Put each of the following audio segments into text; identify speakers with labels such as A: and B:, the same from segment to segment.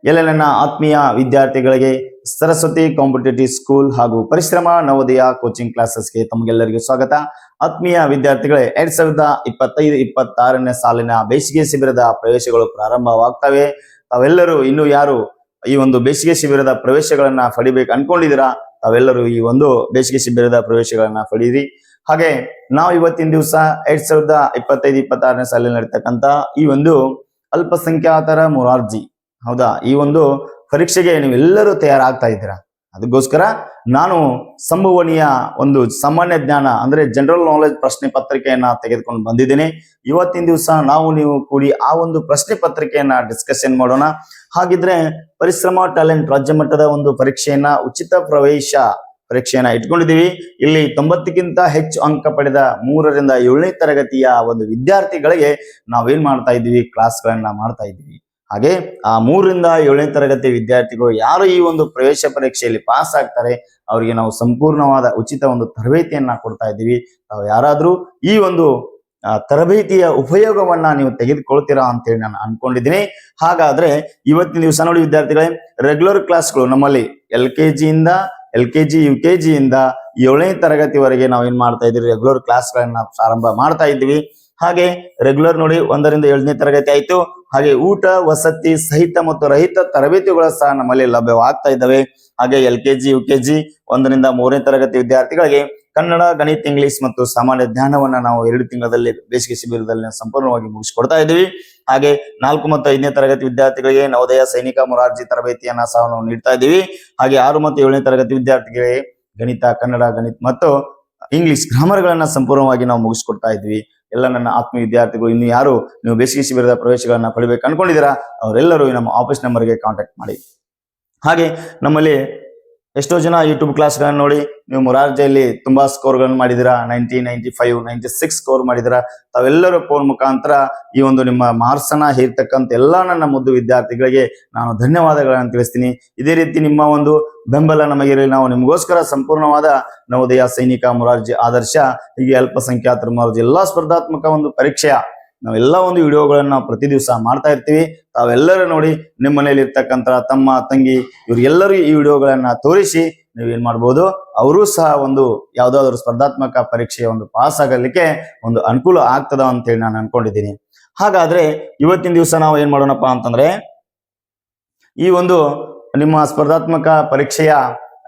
A: ಎಲ್ಲ ನನ್ನ ಆತ್ಮೀಯ ವಿದ್ಯಾರ್ಥಿಗಳಿಗೆ ಸರಸ್ವತಿ ಕಾಂಪಿಟೇಟಿವ್ ಸ್ಕೂಲ್ ಹಾಗೂ ಪರಿಶ್ರಮ ನವೋದಯ ಕೋಚಿಂಗ್ ಕ್ಲಾಸಸ್ಗೆ ತಮಗೆಲ್ಲರಿಗೂ ಸ್ವಾಗತ. ಆತ್ಮೀಯ ವಿದ್ಯಾರ್ಥಿಗಳೇ, 2025-26ನೇ ಸಾಲಿನ ಬೇಸಿಗೆ ಶಿಬಿರದ ಪ್ರವೇಶಗಳು ಪ್ರಾರಂಭವಾಗ್ತವೆ. ತಾವೆಲ್ಲರೂ ಇನ್ನು ಯಾರು ಈ ಒಂದು ಬೇಸಿಗೆ ಶಿಬಿರದ ಪ್ರವೇಶಗಳನ್ನ ಪಡಿಬೇಕು ಅನ್ಕೊಂಡಿದ್ದೀರಾ, ತಾವೆಲ್ಲರೂ ಈ ಒಂದು ಬೇಸಿಗೆ ಶಿಬಿರದ ಪ್ರವೇಶಗಳನ್ನ ಪಡೀರಿ. ಹಾಗೆ ನಾವು ಇವತ್ತಿನ ದಿವಸ 2025-26ನೇ ಸಾಲಿನಲ್ಲಿ ನಡೀತಕ್ಕಂತ ಈ ಒಂದು ಅಲ್ಪಸಂಖ್ಯಾತರ ಮೊರಾರ್ಜಿ, ಹೌದಾ, ಈ ಒಂದು ಪರೀಕ್ಷೆಗೆ ನೀವೆಲ್ಲರೂ ತಯಾರಾಗ್ತಾ ಇದ್ದೀರಾ. ಅದಕ್ಕೋಸ್ಕರ ನಾನು ಸಂಭವನೀಯ ಒಂದು ಸಾಮಾನ್ಯ ಜ್ಞಾನ ಅಂದ್ರೆ ಜನರಲ್ ನಾಲೆಜ್ ಪ್ರಶ್ನೆ ಪತ್ರಿಕೆಯನ್ನ ತೆಗೆದುಕೊಂಡು ಬಂದಿದ್ದೇನೆ. ಇವತ್ತಿನ ದಿವಸ ನೀವು ಕೂಡಿ ಆ ಒಂದು ಪ್ರಶ್ನೆ ಪತ್ರಿಕೆಯನ್ನ ಡಿಸ್ಕಷನ್ ಮಾಡೋಣ. ಹಾಗಿದ್ರೆ ಪರಿಶ್ರಮ ಟ್ಯಾಲೆಂಟ್ ರಾಜ್ಯ ಮಟ್ಟದ ಒಂದು ಪರೀಕ್ಷೆಯನ್ನ ಉಚಿತ ಪ್ರವೇಶ ಪರೀಕ್ಷೆಯನ್ನ ಇಟ್ಕೊಂಡಿದ್ದೀವಿ. ಇಲ್ಲಿ 90ಕ್ಕಿಂತ ಹೆಚ್ಚು ಅಂಕ ಪಡೆದ 3ರಿಂದ 7ನೇ ತರಗತಿಯ ಒಂದು ವಿದ್ಯಾರ್ಥಿಗಳಿಗೆ ನಾವೇನ್ ಮಾಡ್ತಾ ಇದ್ದೀವಿ, ಕ್ಲಾಸ್ಗಳನ್ನ ಮಾಡ್ತಾ ಇದ್ದೀವಿ. ಹಾಗೆ ಆ 3ರಿಂದ 7ನೇ ತರಗತಿ ವಿದ್ಯಾರ್ಥಿಗಳು ಯಾರು ಈ ಒಂದು ಪ್ರವೇಶ ಪರೀಕ್ಷೆಯಲ್ಲಿ ಪಾಸ್ ಆಗ್ತಾರೆ ಅವರಿಗೆ ನಾವು ಸಂಪೂರ್ಣವಾದ ಉಚಿತ ಒಂದು ತರಬೇತಿಯನ್ನ ಕೊಡ್ತಾ ಇದ್ದೀವಿ. ತಾವು ಯಾರಾದ್ರೂ ಈ ಒಂದು ತರಬೇತಿಯ ಉಪಯೋಗವನ್ನ ನೀವು ತೆಗೆದುಕೊಳ್ತೀರಾ ಅಂತೇಳಿ ನಾನು ಅನ್ಕೊಂಡಿದ್ದೀನಿ. ಹಾಗಾದ್ರೆ ಇವತ್ತಿನ ದಿವಸ ನೋಡಿ ವಿದ್ಯಾರ್ಥಿಗಳೇ, ರೆಗ್ಯುಲರ್ ಕ್ಲಾಸ್ಗಳು ನಮ್ಮಲ್ಲಿ LKG, UKG ಇಂದ 7ನೇ ತರಗತಿವರೆಗೆ ನಾವು ಏನ್ ಮಾಡ್ತಾ ಇದ್ದೀವಿ, ರೆಗ್ಯುಲರ್ ಕ್ಲಾಸ್ಗಳನ್ನ ಪ್ರಾರಂಭ ಮಾಡ್ತಾ ಇದ್ದೀವಿ. ಹಾಗೆ ರೆಗ್ಯುಲರ್ ನೋಡಿ 1ರಿಂದ 7ನೇ ತರಗತಿ ಆಯ್ತು. ಹಾಗೆ ಊಟ ವಸತಿ ಸಹಿತ ಮತ್ತು ರಹಿತ ತರಬೇತಿಗಳು ಸಹ ನಮ್ಮಲ್ಲಿ ಲಭ್ಯವಾಗ್ತಾ ಇದ್ದಾವೆ. ಹಾಗೆ LKG, UKG 1ರಿಂದ 3ನೇ ತರಗತಿ ವಿದ್ಯಾರ್ಥಿಗಳಿಗೆ ಕನ್ನಡ, ಗಣಿತ, ಇಂಗ್ಲಿಷ್ ಮತ್ತು ಸಾಮಾನ್ಯ ಜ್ಞಾನವನ್ನ ನಾವು 2 ತಿಂಗಳಲ್ಲಿ ಬೇಸಿಗೆ ಶಿಬಿರದಲ್ಲಿ ಸಂಪೂರ್ಣವಾಗಿ ಮುಗಿಸಿಕೊಡ್ತಾ ಇದ್ದೀವಿ. ಹಾಗೆ 4 ಮತ್ತು 5ನೇ ತರಗತಿ ವಿದ್ಯಾರ್ಥಿಗಳಿಗೆ ನವೋದಯ ಸೈನಿಕ ಮೊರಾರ್ಜಿ ತರಬೇತಿಯನ್ನ ಸಹ ನಾವು ನೀಡ್ತಾ ಇದ್ದೀವಿ. ಹಾಗೆ 6 ಮತ್ತು 7ನೇ ತರಗತಿ ವಿದ್ಯಾರ್ಥಿಗಳಿಗೆ ಗಣಿತ, ಕನ್ನಡ, ಗಣಿತ ಮತ್ತು ಇಂಗ್ಲಿಷ್ ಗ್ರಾಮರ್ಗಳನ್ನ ಸಂಪೂರ್ಣವಾಗಿ ನಾವು ಮುಗಿಸ್ಕೊಡ್ತಾ ಇದ್ವಿ. ಎಲ್ಲ ನನ್ನ ಆತ್ಮೀಯ ವಿದ್ಯಾರ್ಥಿಗಳು ಇನ್ನು ಯಾರು ನೀವು ಬೇಸಿಗೆ ಶಿಬಿರದ ಪ್ರವೇಶಗಳನ್ನ ಪಡಿಬೇಕು ಅನ್ಕೊಂಡಿದ್ದೀರಾ ಅವರೆಲ್ಲರೂ ನಮ್ಮ ಆಫೀಸ್ ನಂಬರ್ಗೆ ಕಾಂಟ್ಯಾಕ್ಟ್ ಮಾಡಿ. ಹಾಗೆ ನಮ್ಮಲ್ಲಿ ಎಷ್ಟೋ ಜನ ಯೂಟ್ಯೂಬ್ ಕ್ಲಾಸ್ಗಳನ್ನ ನೋಡಿ ನೀವು ಮೊರಾರ್ಜಿಯಲ್ಲಿ ತುಂಬಾ ಸ್ಕೋರ್ಗಳನ್ನು ಮಾಡಿದಿರಾ, 90, 95, 96 ಸ್ಕೋರ್ ಮಾಡಿದಿರಾ. ತಾವೆಲ್ಲರೂ ಫೋನ್ ಮುಖಾಂತರ ಈ ಒಂದು ನಿಮ್ಮ ಮಾರ್ಕ್ಸ್ ಅನ್ನ ಹೇರ್ತಕ್ಕಂಥ ಎಲ್ಲಾ ನನ್ನ ಮುದ್ದು ವಿದ್ಯಾರ್ಥಿಗಳಿಗೆ ನಾನು ಧನ್ಯವಾದಗಳನ್ನು ತಿಳಿಸ್ತೀನಿ. ಇದೇ ರೀತಿ ನಿಮ್ಮ ಒಂದು ಬೆಂಬಲ ನಮಗಿರಲಿ. ನಾವು ನಿಮಗೋಸ್ಕರ ಸಂಪೂರ್ಣವಾದ ನವೋದಯ ಸೈನಿಕ ಮೊರಾರ್ಜಿ ಆದರ್ಶ ಹೀಗೆ ಅಲ್ಪಸಂಖ್ಯಾತರ ಮೊರಾರ್ಜಿ ಎಲ್ಲಾ ಸ್ಪರ್ಧಾತ್ಮಕ ಒಂದು ಪರೀಕ್ಷೆಯ ನಾವೆಲ್ಲ ಒಂದು ವಿಡಿಯೋಗಳನ್ನ ನಾವು ಪ್ರತಿ ದಿವಸ ಮಾಡ್ತಾ ಇರ್ತೀವಿ. ತಾವೆಲ್ಲರೂ ನೋಡಿ ನಿಮ್ಮ ಮನೇಲಿ ಇರ್ತಕ್ಕಂಥ ತಮ್ಮ ತಂಗಿ ಇವರಿಗೆಲ್ಲರೂ ಈ ವಿಡಿಯೋಗಳನ್ನ ತೋರಿಸಿ ನೀವೇನ್ ಮಾಡ್ಬೋದು, ಅವರು ಸಹ ಒಂದು ಯಾವ್ದಾದ್ರು ಸ್ಪರ್ಧಾತ್ಮಕ ಪರೀಕ್ಷೆಯ ಒಂದು ಪಾಸ್ ಆಗಲಿಕ್ಕೆ ಒಂದು ಅನುಕೂಲ ಆಗ್ತದ ಅಂತೇಳಿ ನಾನು ಅನ್ಕೊಂಡಿದ್ದೀನಿ. ಹಾಗಾದ್ರೆ ಇವತ್ತಿನ ದಿವಸ ನಾವು ಏನ್ ಮಾಡೋಣಪ್ಪ ಅಂತಂದ್ರೆ, ಈ ಒಂದು ನಿಮ್ಮ ಸ್ಪರ್ಧಾತ್ಮಕ ಪರೀಕ್ಷೆಯ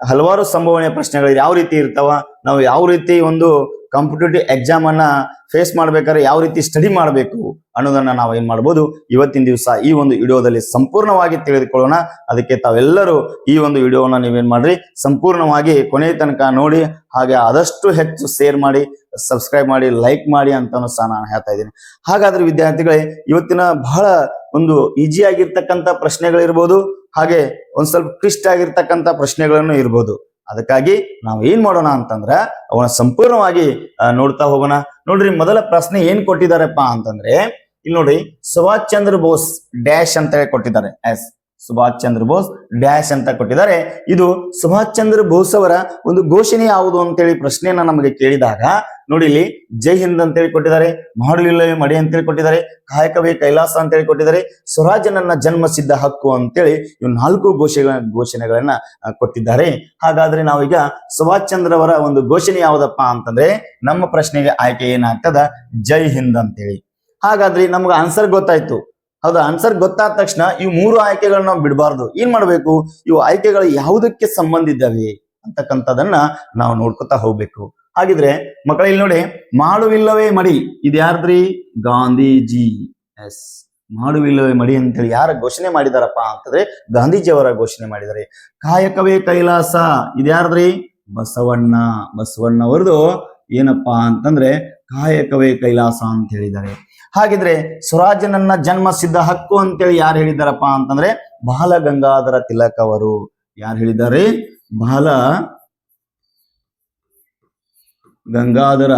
A: ಹಲವಾರು ಸಂಭವನೀಯ ಪ್ರಶ್ನೆಗಳು ಯಾವ ರೀತಿ ಇರ್ತಾವ, ನಾವು ಯಾವ ರೀತಿ ಒಂದು ಕಾಂಪಿಟೇಟಿವ್ ಎಕ್ಸಾಮ್ ಅನ್ನ ಫೇಸ್ ಮಾಡ್ಬೇಕಾದ್ರೆ ಯಾವ ರೀತಿ ಸ್ಟಡಿ ಮಾಡಬೇಕು ಅನ್ನೋದನ್ನ ನಾವು ಏನ್ ಮಾಡ್ಬೋದು ಇವತ್ತಿನ ದಿವಸ ಈ ಒಂದು ವಿಡಿಯೋದಲ್ಲಿ ಸಂಪೂರ್ಣವಾಗಿ ತಿಳಿದುಕೊಳ್ಳೋಣ. ಅದಕ್ಕೆ ತಾವೆಲ್ಲರೂ ಈ ಒಂದು ವಿಡಿಯೋವನ್ನ ನೀವೇನ್ ಮಾಡ್ರಿ, ಸಂಪೂರ್ಣವಾಗಿ ಕೊನೆಯ ತನಕ ನೋಡಿ. ಹಾಗೆ ಆದಷ್ಟು ಹೆಚ್ಚು ಶೇರ್ ಮಾಡಿ, ಸಬ್ಸ್ಕ್ರೈಬ್ ಮಾಡಿ, ಲೈಕ್ ಮಾಡಿ ಅಂತಾನು ಸಹ ನಾನು ಹೇಳ್ತಾ ಇದ್ದೀನಿ. ಹಾಗಾದ್ರೆ ವಿದ್ಯಾರ್ಥಿಗಳೇ, ಇವತ್ತಿನ ಬಹಳ ಒಂದು ಈಜಿ ಆಗಿರ್ತಕ್ಕಂಥ ಪ್ರಶ್ನೆಗಳಿರ್ಬೋದು, ಹಾಗೆ ಒಂದ್ ಸ್ವಲ್ಪ ಟ್ವಿಸ್ಟ್ ಆಗಿರ್ತಕ್ಕಂಥ ಪ್ರಶ್ನೆಗಳನ್ನು ಇರ್ಬೋದು. ಅದಕ್ಕಾಗಿ ನಾವು ಏನ್ ಮಾಡೋಣ ಅಂತಂದ್ರೆ ಅವನ ಸಂಪೂರ್ಣವಾಗಿ ನೋಡ್ತಾ ಹೋಗೋಣ. ನೋಡ್ರಿ, ಮೊದಲ ಪ್ರಶ್ನೆ ಏನ್ ಕೊಟ್ಟಿದಾರಪ್ಪ ಅಂತಂದ್ರೆ, ಇಲ್ಲಿ ನೋಡಿ, ಸುಭಾಷ್ ಚಂದ್ರ ಬೋಸ್ ಡ್ಯಾಶ್ ಅಂತ ಹೇಳಿ ಕೊಟ್ಟಿದ್ದಾರೆ. ಸುಭಾಷ್ ಚಂದ್ರ ಬೋಸ್ ಡ್ಯಾಶ್ ಅಂತ ಕೊಟ್ಟಿದ್ದಾರೆ. ಇದು ಸುಭಾಷ್ ಚಂದ್ರ ಬೋಸ್ ಅವರ ಒಂದು ಘೋಷಣೆ ಯಾವುದು ಅಂತೇಳಿ ಪ್ರಶ್ನೆಯನ್ನ ನಮಗೆ ಕೇಳಿದಾಗ ನೋಡಿ, ಇಲ್ಲಿ ಜೈ ಹಿಂದ್ ಅಂತೇಳಿ ಕೊಟ್ಟಿದ್ದಾರೆ, ಮಾಡಲಿಲ್ಲವೇ ಮಡಿ ಅಂತೇಳಿ ಕೊಟ್ಟಿದ್ದಾರೆ, ಕಾಯಕವೇ ಕೈಲಾಸ ಅಂತೇಳಿ ಕೊಟ್ಟಿದ್ದಾರೆ, ಸ್ವರಾಜ್ಯ ನನ್ನ ಜನ್ಮಸಿದ್ಧ ಹಕ್ಕು ಅಂತೇಳಿ ಇವು 4 ಘೋಷಣೆಗಳನ್ನ ಕೊಟ್ಟಿದ್ದಾರೆ. ಹಾಗಾದ್ರೆ ನಾವೀಗ ಸುಭಾಷ್ ಚಂದ್ರ ಅವರ ಒಂದು ಘೋಷಣೆ ಯಾವುದಪ್ಪ ಅಂತಂದ್ರೆ ನಮ್ಮ ಪ್ರಶ್ನೆಗೆ ಆಯ್ಕೆ ಏನಾಗ್ತದ, ಜೈ ಹಿಂದ್ ಅಂತೇಳಿ. ಹಾಗಾದ್ರೆ ನಮ್ಗೆ ಆನ್ಸರ್ ಗೊತ್ತಾಯ್ತು, ಹೌದಾ? ಆನ್ಸರ್ ಗೊತ್ತಾದ ತಕ್ಷಣ ಇವು 3 ಆಯ್ಕೆಗಳನ್ನ ನಾವು ಬಿಡಬಾರ್ದು. ಏನ್ ಮಾಡ್ಬೇಕು, ಇವು ಆಯ್ಕೆಗಳು ಯಾವುದಕ್ಕೆ ಸಂಬಂಧಿದ್ದಾವೆ ಅಂತಕ್ಕಂಥದನ್ನ ನಾವು ನೋಡ್ಕೊತಾ ಹೋಗ್ಬೇಕು. ಹಾಗಿದ್ರೆ ಮಕ್ಕಳ ಇಲ್ಲಿ ನೋಡಿ, ಮಾಡುವಿಲ್ಲವೇ ಮಡಿ ಇದು ಯಾರ್ದ್ರಿ, ಗಾಂಧೀಜಿ. ಮಾಡುವಿಲ್ಲವೇ ಮಡಿ ಅಂತೇಳಿ ಯಾರ ಘೋಷಣೆ ಮಾಡಿದಾರಪ್ಪ ಅಂತಂದ್ರೆ ಗಾಂಧೀಜಿಯವರ ಘೋಷಣೆ ಮಾಡಿದ್ದಾರೆ. ಕಾಯಕವೇ ಕೈಲಾಸ ಇದು ಯಾರ್ದ್ರಿ, ಬಸವಣ್ಣವರದು ಏನಪ್ಪಾ ಅಂತಂದ್ರೆ ಕಾಯಕವೇ ಕೈಲಾಸ ಅಂತ ಹೇಳಿದ್ದಾರೆ. ಹಾಗಿದ್ರೆ ಸ್ವರಾಜ್ಯ ನನ್ನ ಜನ್ಮ ಸಿದ್ಧ ಹಕ್ಕು ಅಂತೇಳಿ ಯಾರು ಹೇಳಿದಾರಪ್ಪ ಅಂತಂದ್ರೆ ಬಾಲ ಗಂಗಾಧರ ತಿಲಕ್ ಅವರು. ಯಾರು ಹೇಳಿದ್ದಾರೆ, ಬಾಲ ಗಂಗಾಧರ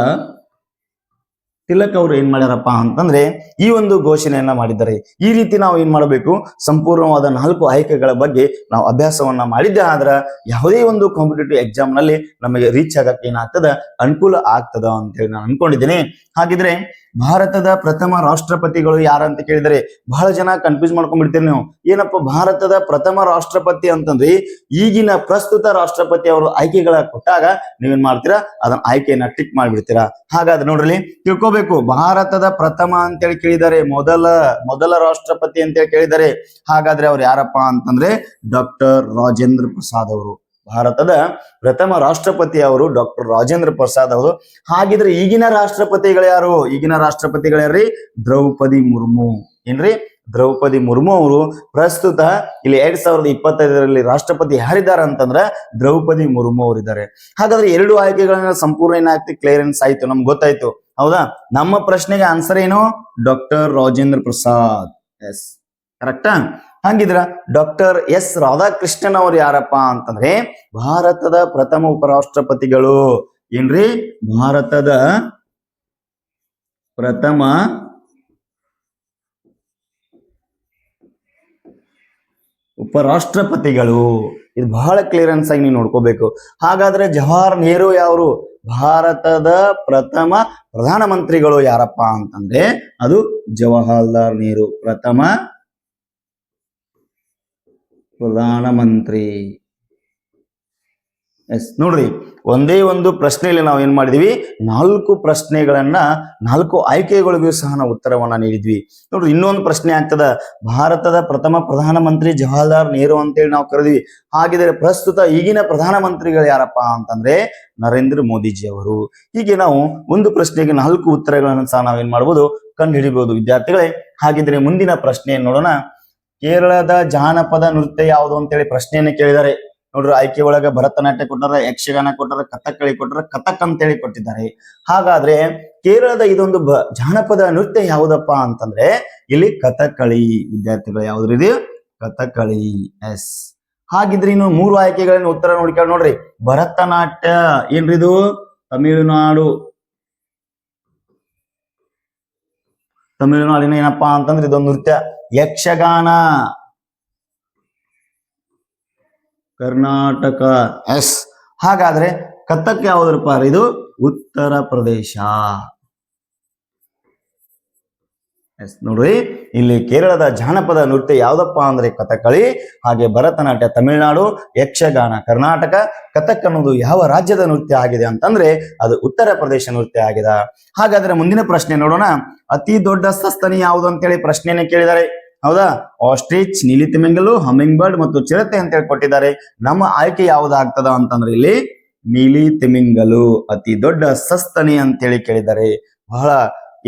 A: ತಿಲಕ್ ಅವರು ಏನ್ ಮಾಡ್ಯಾರಪ್ಪ ಅಂತಂದ್ರೆ ಈ ಒಂದು ಘೋಷಣೆಯನ್ನ ಮಾಡಿದ್ದಾರೆ. ಈ ರೀತಿ ನಾವು ಏನ್ ಮಾಡಬೇಕು, ಸಂಪೂರ್ಣವಾದ 4 ಆಯ್ಕೆಗಳ ಬಗ್ಗೆ ನಾವು ಅಭ್ಯಾಸವನ್ನ ಮಾಡಿದ್ದೆ ಆದ್ರ ಯಾವುದೇ ಒಂದು ಕಾಂಪಿಟೇಟಿವ್ ಎಕ್ಸಾಮ್ ನಲ್ಲಿ ನಮಗೆ ರೀಚ್ ಆಗಕ್ಕೆ ಏನಾಗ್ತದ, ಅನುಕೂಲ ಆಗ್ತದ ಅಂತ ಹೇಳಿ ನಾನು ಅನ್ಕೊಂಡಿದ್ದೀನಿ. ಹಾಗಿದ್ರೆ ಭಾರತದ ಪ್ರಥಮ ರಾಷ್ಟ್ರಪತಿಗಳು ಯಾರಂತ ಕೇಳಿದರೆ ಬಹಳ ಜನ ಕನ್ಫ್ಯೂಸ್ ಮಾಡ್ಕೊಂಡ್ಬಿಡ್ತೀರಿ ನೀವು. ಏನಪ್ಪ ಭಾರತದ ಪ್ರಥಮ ರಾಷ್ಟ್ರಪತಿ ಅಂತಂದ್ರೆ ಈಗಿನ ಪ್ರಸ್ತುತ ರಾಷ್ಟ್ರಪತಿ ಅವರು ಆಯ್ಕೆಗಳ ಕೊಟ್ಟಾಗ ನೀವೇನ್ ಮಾಡ್ತೀರಾ, ಅದನ್ನ ಆಯ್ಕೆಯನ್ನ ಟಿಕ್ ಮಾಡ್ಬಿಡ್ತೀರಾ. ಹಾಗಾದ್ರೆ ನೋಡ್ರಿ ತಿಳ್ಕೊಬೇಕು, ಭಾರತದ ಪ್ರಥಮ ಅಂತೇಳಿ ಕೇಳಿದ್ದಾರೆ, ಮೊದಲ ರಾಷ್ಟ್ರಪತಿ ಅಂತೇಳಿ ಕೇಳಿದ್ದಾರೆ. ಹಾಗಾದ್ರೆ ಅವ್ರು ಯಾರಪ್ಪ ಅಂತಂದ್ರೆ ಡಾಕ್ಟರ್ ರಾಜೇಂದ್ರ ಪ್ರಸಾದ್ ಅವರು. ಭಾರತದ ಪ್ರಥಮ ರಾಷ್ಟ್ರಪತಿ ಅವರು ಡಾಕ್ಟರ್ ರಾಜೇಂದ್ರ ಪ್ರಸಾದ್ ಅವರು. ಹಾಗಿದ್ರೆ ಈಗಿನ ರಾಷ್ಟ್ರಪತಿಗಳು ಯಾರು? ಈಗಿನ ರಾಷ್ಟ್ರಪತಿಗಳು ಯಾರ್ರಿ? ದ್ರೌಪದಿ ಮುರ್ಮು. ಏನ್ರಿ? ದ್ರೌಪದಿ ಮುರ್ಮು ಅವರು ಪ್ರಸ್ತುತ ಇಲ್ಲಿ 2025ರಲ್ಲಿ ರಾಷ್ಟ್ರಪತಿ ಯಾರಿದ್ದಾರೆ ಅಂತಂದ್ರೆ ದ್ರೌಪದಿ ಮುರ್ಮು ಅವರಿದ್ದಾರೆ. ಹಾಗಾದ್ರೆ 2 ಆಯ್ಕೆಗಳನ್ನ ಸಂಪೂರ್ಣ ಏನಾಗ್ತಿ ಕ್ಲಿಯರೆನ್ಸ್ ಆಯ್ತು, ನಮ್ಗೆ ಗೊತ್ತಾಯ್ತು ಹೌದಾ. ನಮ್ಮ ಪ್ರಶ್ನೆಗೆ ಆನ್ಸರ್ ಏನು? ಡಾಕ್ಟರ್ ರಾಜೇಂದ್ರ ಪ್ರಸಾದ್. ಎಸ್, ಕರೆಕ್ಟಾ? ಹಾಗಿದ್ರ ಡಾಕ್ಟರ್ ಎಸ್ ರಾಧಾಕೃಷ್ಣನ್ ಅವರು ಯಾರಪ್ಪ ಅಂತಂದ್ರೆ ಭಾರತದ ಪ್ರಥಮ ಉಪರಾಷ್ಟ್ರಪತಿಗಳು. ಏನ್ರಿ? ಭಾರತದ ಪ್ರಥಮ ಉಪರಾಷ್ಟ್ರಪತಿಗಳು. ಇದು ಬಹಳ ಕ್ಲಿಯರೆನ್ಸ್ ಆಗಿ ನೀವು ನೋಡ್ಕೋಬೇಕು. ಹಾಗಾದ್ರೆ ಜವಾಹರ್ ನೆಹರು ಯಾರು? ಭಾರತದ ಪ್ರಥಮ ಪ್ರಧಾನಮಂತ್ರಿಗಳು ಯಾರಪ್ಪ ಅಂತಂದ್ರೆ ಅದು ಜವಾಹರ್ಲಾಲ್ ನೆಹರು, ಪ್ರಥಮ ಪ್ರಧಾನಮಂತ್ರಿ. ಎಸ್, ನೋಡ್ರಿ ಒಂದೇ ಒಂದು ಪ್ರಶ್ನೆಯಲ್ಲಿ ನಾವು ಏನ್ ಮಾಡಿದ್ವಿ, 4 ಪ್ರಶ್ನೆಗಳನ್ನ 4 ಆಯ್ಕೆಗಳಿಗೂ ಸಹ ನಾವು ಉತ್ತರವನ್ನ ನೀಡಿದ್ವಿ. ನೋಡ್ರಿ ಇನ್ನೊಂದು ಪ್ರಶ್ನೆ ಆಗ್ತದ, ಭಾರತದ ಪ್ರಥಮ ಪ್ರಧಾನಮಂತ್ರಿ ಜವಾಹರ್ಲಾಲ್ ನೆಹರು ಅಂತೇಳಿ ನಾವು ಕರೆದ್ವಿ. ಹಾಗಿದ್ರೆ ಪ್ರಸ್ತುತ ಈಗಿನ ಪ್ರಧಾನಮಂತ್ರಿಗಳು ಯಾರಪ್ಪ ಅಂತಂದ್ರೆ ನರೇಂದ್ರ ಮೋದಿಜಿ ಅವರು. ಹೀಗೆ ನಾವು ಒಂದು ಪ್ರಶ್ನೆಗೆ 4 ಉತ್ತರಗಳನ್ನು ಸಹ ನಾವೇನ್ ಮಾಡ್ಬೋದು, ಕಂಡು ಹಿಡಿಬಹುದು ವಿದ್ಯಾರ್ಥಿಗಳೇ. ಹಾಗಿದ್ರೆ ಮುಂದಿನ ಪ್ರಶ್ನೆಯನ್ನು ನೋಡೋಣ. ಕೇರಳದ ಜಾನಪದ ನೃತ್ಯ ಯಾವುದು ಅಂತೇಳಿ ಪ್ರಶ್ನೆಯನ್ನು ಕೇಳಿದ್ದಾರೆ. ನೋಡ್ರಿ ಆಯ್ಕೆ ಒಳಗ ಭರತನಾಟ್ಯ ಕೊಟ್ಟಾರ, ಯಕ್ಷಗಾನ ಕೊಟ್ಟಾರ, ಕಥಕ್ಕಳಿ ಕೊಟ್ಟಾರ, ಕಥಕ್ ಅಂತೇಳಿ ಕೊಟ್ಟಿದ್ದಾರೆ. ಹಾಗಾದ್ರೆ ಕೇರಳದ ಇದೊಂದು ಜಾನಪದ ನೃತ್ಯ ಯಾವುದಪ್ಪ ಅಂತಂದ್ರೆ ಇಲ್ಲಿ ಕಥಕ್ಕಳಿ. ವಿದ್ಯಾರ್ಥಿಗಳು ಯಾವ್ದ್ರಿದು? ಕಥಕ್ಕಳಿ. ಎಸ್. ಹಾಗಿದ್ರೆ ಇನ್ನು 3 ಆಯ್ಕೆಗಳನ್ನ ಉತ್ತರ ನೋಡ್ಕೊಂಡು ನೋಡ್ರಿ. ಭರತನಾಟ್ಯ ಏನ್ರಿದು? ತಮಿಳುನಾಡಿನ ಏನಪ್ಪಾ ಅಂತಂದ್ರೆ ಇದೊಂದು ನೃತ್ಯ. ಯಕ್ಷಗಾನ ಕರ್ನಾಟಕ. ಎಸ್. ಹಾಗಾದ್ರೆ ಕಥಕ್ ಯಾವ್ದ್ರಪ್ಪ? ಇದು ಉತ್ತರ ಪ್ರದೇಶ. ಎಸ್, ನೋಡ್ರಿ ಇಲ್ಲಿ ಕೇರಳದ ಜಾನಪದ ನೃತ್ಯ ಯಾವ್ದಪ್ಪ ಅಂದ್ರೆ ಕಥಕ್ಕಳಿ. ಹಾಗೆ ಭರತನಾಟ್ಯ ತಮಿಳುನಾಡು, ಯಕ್ಷಗಾನ ಕರ್ನಾಟಕ, ಕಥಕ್ ಅನ್ನೋದು ಯಾವ ರಾಜ್ಯದ ನೃತ್ಯ ಆಗಿದೆ ಅಂತಂದ್ರೆ ಅದು ಉತ್ತರ ಪ್ರದೇಶ ನೃತ್ಯ ಆಗಿದೆ. ಹಾಗಾದ್ರೆ ಮುಂದಿನ ಪ್ರಶ್ನೆ ನೋಡೋಣ. ಅತಿ ದೊಡ್ಡ ಸಸ್ತನಿ ಯಾವುದು ಅಂತೇಳಿ ಪ್ರಶ್ನೆಯನ್ನು ಕೇಳಿದ್ದಾರೆ. ಹೌದಾ? ಆಸ್ಟ್ರಿಚ್, ನೀಲಿ ತಿಮಿಂಗಲು, ಹಮ್ಮಿಂಗ್ ಬರ್ಡ್ ಮತ್ತು ಚಿರತೆ ಅಂತೇಳಿ ಕೊಟ್ಟಿದ್ದಾರೆ. ನಮ್ಮ ಆಯ್ಕೆ ಯಾವ್ದಾಗ್ತದ ಅಂತಂದ್ರೆ ಇಲ್ಲಿ ನೀಲಿ ತಿಮಿಂಗಲು ಅತಿ ದೊಡ್ಡ ಸಸ್ತನಿ ಅಂತೇಳಿ ಕೇಳಿದ್ದಾರೆ. ಬಹಳ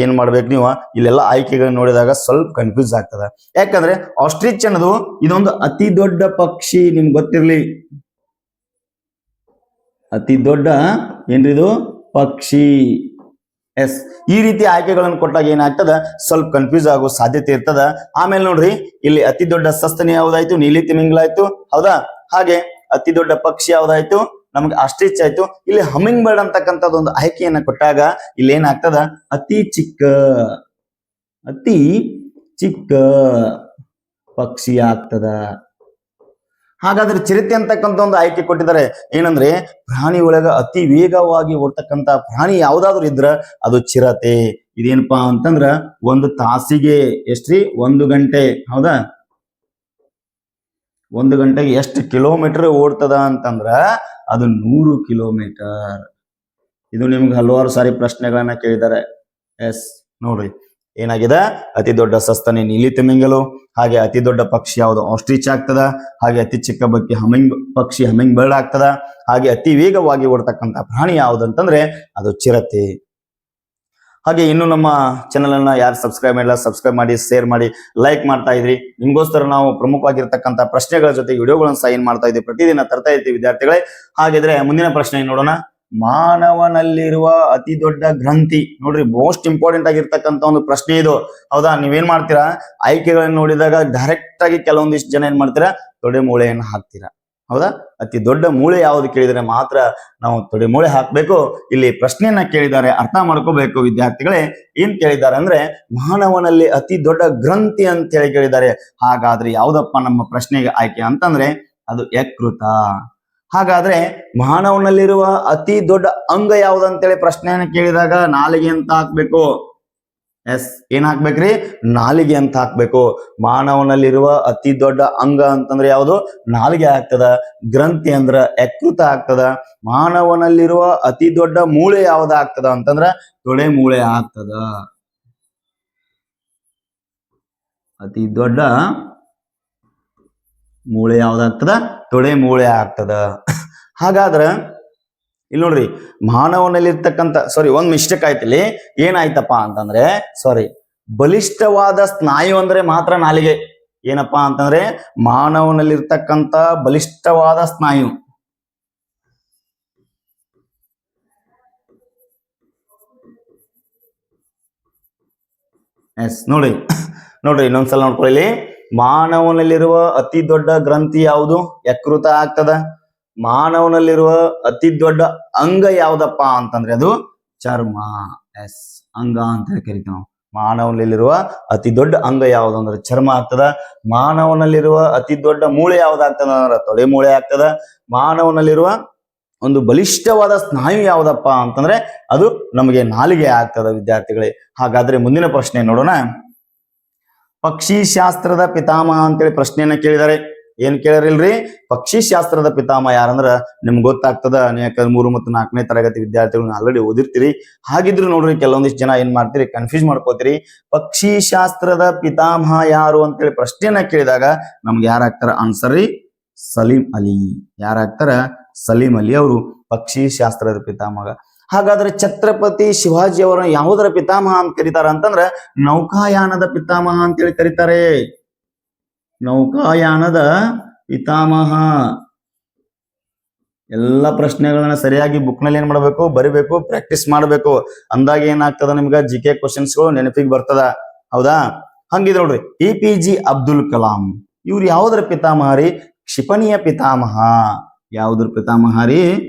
A: ಏನ್ ಮಾಡ್ಬೇಕು ನೀವು, ಇಲ್ಲೆಲ್ಲ ಆಯ್ಕೆಗಳನ್ನ ನೋಡಿದಾಗ ಸ್ವಲ್ಪ ಕನ್ಫ್ಯೂಸ್ ಆಗ್ತದ. ಯಾಕಂದ್ರೆ ಆಸ್ಟ್ರಿಚ್ ಅನ್ನೋದು ಇದೊಂದು ಅತಿ ದೊಡ್ಡ ಪಕ್ಷಿ, ನಿಮ್ಗೆ ಗೊತ್ತಿರ್ಲಿ. ಅತಿ ದೊಡ್ಡ ಏನ್ರಿದು? ಪಕ್ಷಿ. ಎಸ್. ಈ ರೀತಿ ಆಯ್ಕೆಗಳನ್ನು ಕೊಟ್ಟಾಗ ಏನಾಗ್ತದ, ಸ್ವಲ್ಪ ಕನ್ಫ್ಯೂಸ್ ಆಗೋ ಸಾಧ್ಯತೆ ಇರ್ತದ. ಆಮೇಲೆ ನೋಡ್ರಿ ಇಲ್ಲಿ ಅತಿ ದೊಡ್ಡ ಸಸ್ತನಿ ಯಾವ್ದಾಯ್ತು? ನೀಲಿ ತಿಮಿಂಗಲ ಆಯ್ತು. ಹೌದಾ? ಹಾಗೆ ಅತಿ ದೊಡ್ಡ ಪಕ್ಷಿ ಯಾವ್ದಾಯ್ತು? ನಮ್ಗೆ ಆಸ್ಟ್ರಿಚ್ ಆಯ್ತು. ಇಲ್ಲಿ ಹಮ್ಮಿಂಗ್ ಬರ್ಡ್ ಅಂತಕ್ಕಂಥದ್ದು ಒಂದು ಆಯ್ಕೆಯನ್ನ ಕೊಟ್ಟಾಗ ಇಲ್ಲಿ ಏನಾಗ್ತದ, ಅತಿ ಚಿಕ್ಕ ಪಕ್ಷಿ ಆಗ್ತದ. ಹಾಗಾದ್ರೆ ಚಿರತೆ ಅಂತಕ್ಕಂಥ ಒಂದು ಆಯ್ಕೆ ಕೊಟ್ಟಿದ್ದಾರೆ. ಏನಂದ್ರೆ ಪ್ರಾಣಿ ಒಳಗ ಅತಿ ವೇಗವಾಗಿ ಓಡ್ತಕ್ಕಂತ ಪ್ರಾಣಿ ಯಾವ್ದಾದ್ರು ಇದ್ರ ಅದು ಚಿರತೆ. ಇದೇನಪ್ಪಾ ಅಂತಂದ್ರ 1 ತಾಸಿಗೆ ಎಷ್ಟ್ರಿ? 1 ಗಂಟೆ. ಹೌದಾ? 1 ಗಂಟೆಗೆ ಎಷ್ಟು ಕಿಲೋಮೀಟರ್ ಓಡ್ತದ ಅಂತಂದ್ರ ಅದು 100 ಕಿಲೋಮೀಟರ್. ಇದು ನಿಮ್ಗೆ ಹಲವಾರು ಸಾರಿ ಪ್ರಶ್ನೆಗಳನ್ನ ಕೇಳಿದ್ದಾರೆ. ಎಸ್, ನೋಡ್ರಿ ಏನಾಗಿದೆ, ಅತಿ ದೊಡ್ಡ ಸಸ್ತನಿ ನೀಲಿ ತಿಮಿಂಗಲು, ಹಾಗೆ ಅತಿ ದೊಡ್ಡ ಪಕ್ಷಿ ಯಾವುದು? ಆಸ್ಟ್ರಿಚ್ ಆಗ್ತದ. ಹಾಗೆ ಅತಿ ಚಿಕ್ಕ ಪಕ್ಷಿ ಹಮ್ಮಿಂಗ್ ಬರ್ಡ್ ಆಗ್ತದ. ಹಾಗೆ ಅತಿ ವೇಗವಾಗಿ ಓಡ್ತಕ್ಕಂಥ ಪ್ರಾಣಿ ಯಾವುದು ಅಂತಂದ್ರೆ ಅದು ಚಿರತೆ. ಹಾಗೆ ಇನ್ನು ನಮ್ಮ ಚಾನೆಲ್ ಅನ್ನ ಯಾರು ಸಬ್ಸ್ಕ್ರೈಬ್ ಮಾಡಿಲ್ಲ, ಸಬ್ಸ್ಕ್ರೈಬ್ ಮಾಡಿ, ಶೇರ್ ಮಾಡಿ, ಲೈಕ್ ಮಾಡ್ತಾ ಇದ್ರಿ. ನಿಮ್ಗೋಸ್ಕರ ನಾವು ಪ್ರಮುಖವಾಗಿರ್ತಕ್ಕಂಥ ಪ್ರಶ್ನೆಗಳ ಜೊತೆ ವಿಡಿಯೋಗಳನ್ನು ಸಹ ಏನ್ ಮಾಡ್ತಾ ಇದ್ವಿ, ಪ್ರತಿದಿನ ತರ್ತಾ ಇರ್ತೀವಿ ವಿದ್ಯಾರ್ಥಿಗಳೇ. ಹಾಗಿದ್ರೆ ಮುಂದಿನ ಪ್ರಶ್ನೆ ನೋಡೋಣ. ಮಾನವನಲ್ಲಿರುವ ಅತಿ ದೊಡ್ಡ ಗ್ರಂಥಿ. ನೋಡ್ರಿ ಮೋಸ್ಟ್ ಇಂಪಾರ್ಟೆಂಟ್ ಆಗಿರ್ತಕ್ಕಂಥ ಒಂದು ಪ್ರಶ್ನೆ ಇದು. ಹೌದಾ? ನೀವೇನ್ ಮಾಡ್ತೀರಾ, ಆಯ್ಕೆಗಳನ್ನ ನೋಡಿದಾಗ ಡೈರೆಕ್ಟ್ ಆಗಿ ಕೆಲವೊಂದಿಷ್ಟು ಜನ ಏನ್ ಮಾಡ್ತೀರಾ, ತೊಡೆ ಮೂಳೆಯನ್ನು ಹಾಕ್ತೀರಾ. ಹೌದಾ? ಅತಿ ದೊಡ್ಡ ಮೂಳೆ ಯಾವುದು ಕೇಳಿದರೆ ಮಾತ್ರ ನಾವು ತೊಡೆ ಮೂಳೆ ಹಾಕಬೇಕು. ಇಲ್ಲಿ ಪ್ರಶ್ನೆಯನ್ನ ಕೇಳಿದ್ದಾರೆ, ಅರ್ಥ ಮಾಡ್ಕೋಬೇಕು ವಿದ್ಯಾರ್ಥಿಗಳೇ. ಏನ್ ಕೇಳಿದ್ದಾರೆ ಅಂದ್ರೆ ಮಾನವನಲ್ಲಿ ಅತಿ ದೊಡ್ಡ ಗ್ರಂಥಿ ಅಂತ ಹೇಳಿ ಕೇಳಿದ್ದಾರೆ. ಹಾಗಾದ್ರೆ ಯಾವ್ದಪ್ಪ ನಮ್ಮ ಪ್ರಶ್ನೆಗೆ ಆಯ್ಕೆ ಅಂತಂದ್ರೆ ಅದು ಯಕೃತ. ಹಾಗಾದ್ರೆ ಮಾನವನಲ್ಲಿರುವ ಅತಿ ದೊಡ್ಡ ಅಂಗ ಯಾವ್ದಂತೇಳಿ ಪ್ರಶ್ನೆಯನ್ನ ಕೇಳಿದಾಗ ನಾಲಿಗೆ ಅಂತ ಹಾಕ್ಬೇಕು. ಎಸ್, ಏನ್ ಹಾಕ್ಬೇಕ್ರಿ? ನಾಲಿಗೆ ಅಂತ ಹಾಕ್ಬೇಕು. ಮಾನವನಲ್ಲಿರುವ ಅತಿ ದೊಡ್ಡ ಅಂಗ ಅಂತಂದ್ರೆ ಯಾವುದು? ನಾಲಿಗೆ ಆಗ್ತದ. ಗ್ರಂಥಿ ಅಂದ್ರ ಯಕೃತ ಆಗ್ತದ. ಮಾನವನಲ್ಲಿರುವ ಅತಿ ದೊಡ್ಡ ಮೂಳೆ ಯಾವ್ದ ಆಗ್ತದ ಅಂತಂದ್ರ ತೊಡೆ ಮೂಳೆ ಆಗ್ತದ. ಅತಿ ದೊಡ್ಡ ಮೂಳೆ ಯಾವ್ದಾಗ್ತದ? ತೊಡೆ ಮೂಳೆ ಆಗ್ತದ. ಹಾಗಾದ್ರ ಇಲ್ಲಿ ನೋಡ್ರಿ, ಮಾನವನಲ್ಲಿರ್ತಕ್ಕಂಥ ಒಂದ್ ಮಿಸ್ಟೇಕ್ ಆಯ್ತು ಇಲ್ಲಿ. ಏನಾಯ್ತಪ್ಪ ಅಂತಂದ್ರೆ ಬಲಿಷ್ಠವಾದ ಸ್ನಾಯು ಅಂದ್ರೆ ಮಾತ್ರ ನಾಲಿಗೆ. ಏನಪ್ಪಾ ಅಂತಂದ್ರೆ ಮಾನವನಲ್ಲಿರ್ತಕ್ಕಂಥ ಬಲಿಷ್ಠವಾದ ಸ್ನಾಯು, ಎಸ್ ನೋಡ್ರಿ ಇನ್ನೊಂದ್ಸಲ ನೋಡ್ಕೊಳ್ಳಿ. ಮಾನವನಲ್ಲಿರುವ ಅತಿ ದೊಡ್ಡ ಗ್ರಂಥಿ ಯಾವುದು? ಯಕೃತ ಆಗ್ತದ. ಮಾನವನಲ್ಲಿರುವ ಅತಿ ದೊಡ್ಡ ಅಂಗ ಯಾವ್ದಪ್ಪ ಅಂತಂದ್ರೆ ಅದು ಚರ್ಮ. ಎಸ್, ಅಂಗ ಅಂತ ಹೇಳಿ ಕರಿತೀವಿ ನಾವು. ಮಾನವನಲ್ಲಿರುವ ಅತಿ ದೊಡ್ಡ ಅಂಗ ಯಾವುದು ಅಂದ್ರೆ ಚರ್ಮ ಆಗ್ತದ. ಮಾನವನಲ್ಲಿರುವ ಅತಿ ದೊಡ್ಡ ಮೂಳೆ ಯಾವ್ದಾಗ್ತದ ಅಂದ್ರೆ ತೊಡೆ ಮೂಳೆ ಆಗ್ತದ. ಮಾನವನಲ್ಲಿರುವ ಒಂದು ಬಲಿಷ್ಠವಾದ ಸ್ನಾಯು ಯಾವ್ದಪ್ಪ ಅಂತಂದ್ರೆ ಅದು ನಮಗೆ ನಾಲಿಗೆ ಆಗ್ತದ ವಿದ್ಯಾರ್ಥಿಗಳೇ. ಹಾಗಾದ್ರೆ ಮುಂದಿನ ಪ್ರಶ್ನೆ ನೋಡೋಣ. ಪಕ್ಷಿ ಶಾಸ್ತ್ರದ ಪಿತಾಮಹ ಅಂತೇಳಿ ಪ್ರಶ್ನೆಯನ್ನ ಕೇಳಿದ್ದಾರೆ. ಏನ್ ಕೇಳಿರಿಲ್ರಿ? ಪಕ್ಷಿ ಶಾಸ್ತ್ರದ ಪಿತಾಮಹ ಯಾರಂದ್ರ ನಿಮ್ಗೆ ಗೊತ್ತಾಗ್ತದ. ಯಾಕಂದ್ರೆ 3 ಮತ್ತು 4ನೇ ತರಗತಿ ವಿದ್ಯಾರ್ಥಿಗಳನ್ನ ಆಲ್ರೆಡಿ ಓದಿರ್ತೀರಿ. ಹಾಗಿದ್ರು ನೋಡ್ರಿ, ಕೆಲವೊಂದಿಷ್ಟು ಜನ ಏನ್ ಮಾಡ್ತೀರಿ, ಕನ್ಫ್ಯೂಸ್ ಮಾಡ್ಕೋತೀರಿ. ಪಕ್ಷಿ ಶಾಸ್ತ್ರದ ಪಿತಾಮಹ ಯಾರು ಅಂತೇಳಿ ಪ್ರಶ್ನೆಯನ್ನ ಕೇಳಿದಾಗ ನಮ್ಗೆ ಯಾರಾಗ್ತಾರ ಆನ್ಸರ್ ರೀ? ಸಲೀಂ ಅಲಿ. ಯಾರಾಗ್ತಾರ? ಸಲೀಂ ಅಲಿ ಅವರು ಪಕ್ಷಿ ಶಾಸ್ತ್ರದ ಪಿತಾಮಹ. ಹಾಗಾದ್ರೆ ಛತ್ರಪತಿ ಶಿವಾಜಿ ಅವರನ್ನ ಯಾವುದರ ಪಿತಾಮಹ ಅಂತ ಕರೀತಾರ ಅಂತಂದ್ರ ನೌಕಾಯಾನದ ಪಿತಾಮಹ ಅಂತೇಳಿ ಕರೀತಾರೆ. ನೌಕಾಯಾನದ ಪಿತಾಮಹ. ಎಲ್ಲ ಪ್ರಶ್ನೆಗಳನ್ನ ಸರಿಯಾಗಿ ಬುಕ್ ನಲ್ಲಿ ಏನ್ ಮಾಡ್ಬೇಕು? ಬರಿಬೇಕು, ಪ್ರಾಕ್ಟೀಸ್ ಮಾಡ್ಬೇಕು. ಅಂದಾಗ ಏನಾಗ್ತದ ನಿಮ್ಗ GK ಕ್ವಶನ್ಸ್ಗಳು ನೆನಪಿಗೆ ಬರ್ತದ. ಹೌದಾ? ಹಂಗಿದ್ ನೋಡ್ರಿ, APJ ಅಬ್ದುಲ್ ಕಲಾಂ ಇವ್ರು ಯಾವುದರ ಪಿತಾಮಹ ರೀ? ಕ್ಷಿಪಣಿಯ ಪಿತಾಮಹ. ಯಾವುದ್ರ ಪಿತಾಮಹ ರೀ?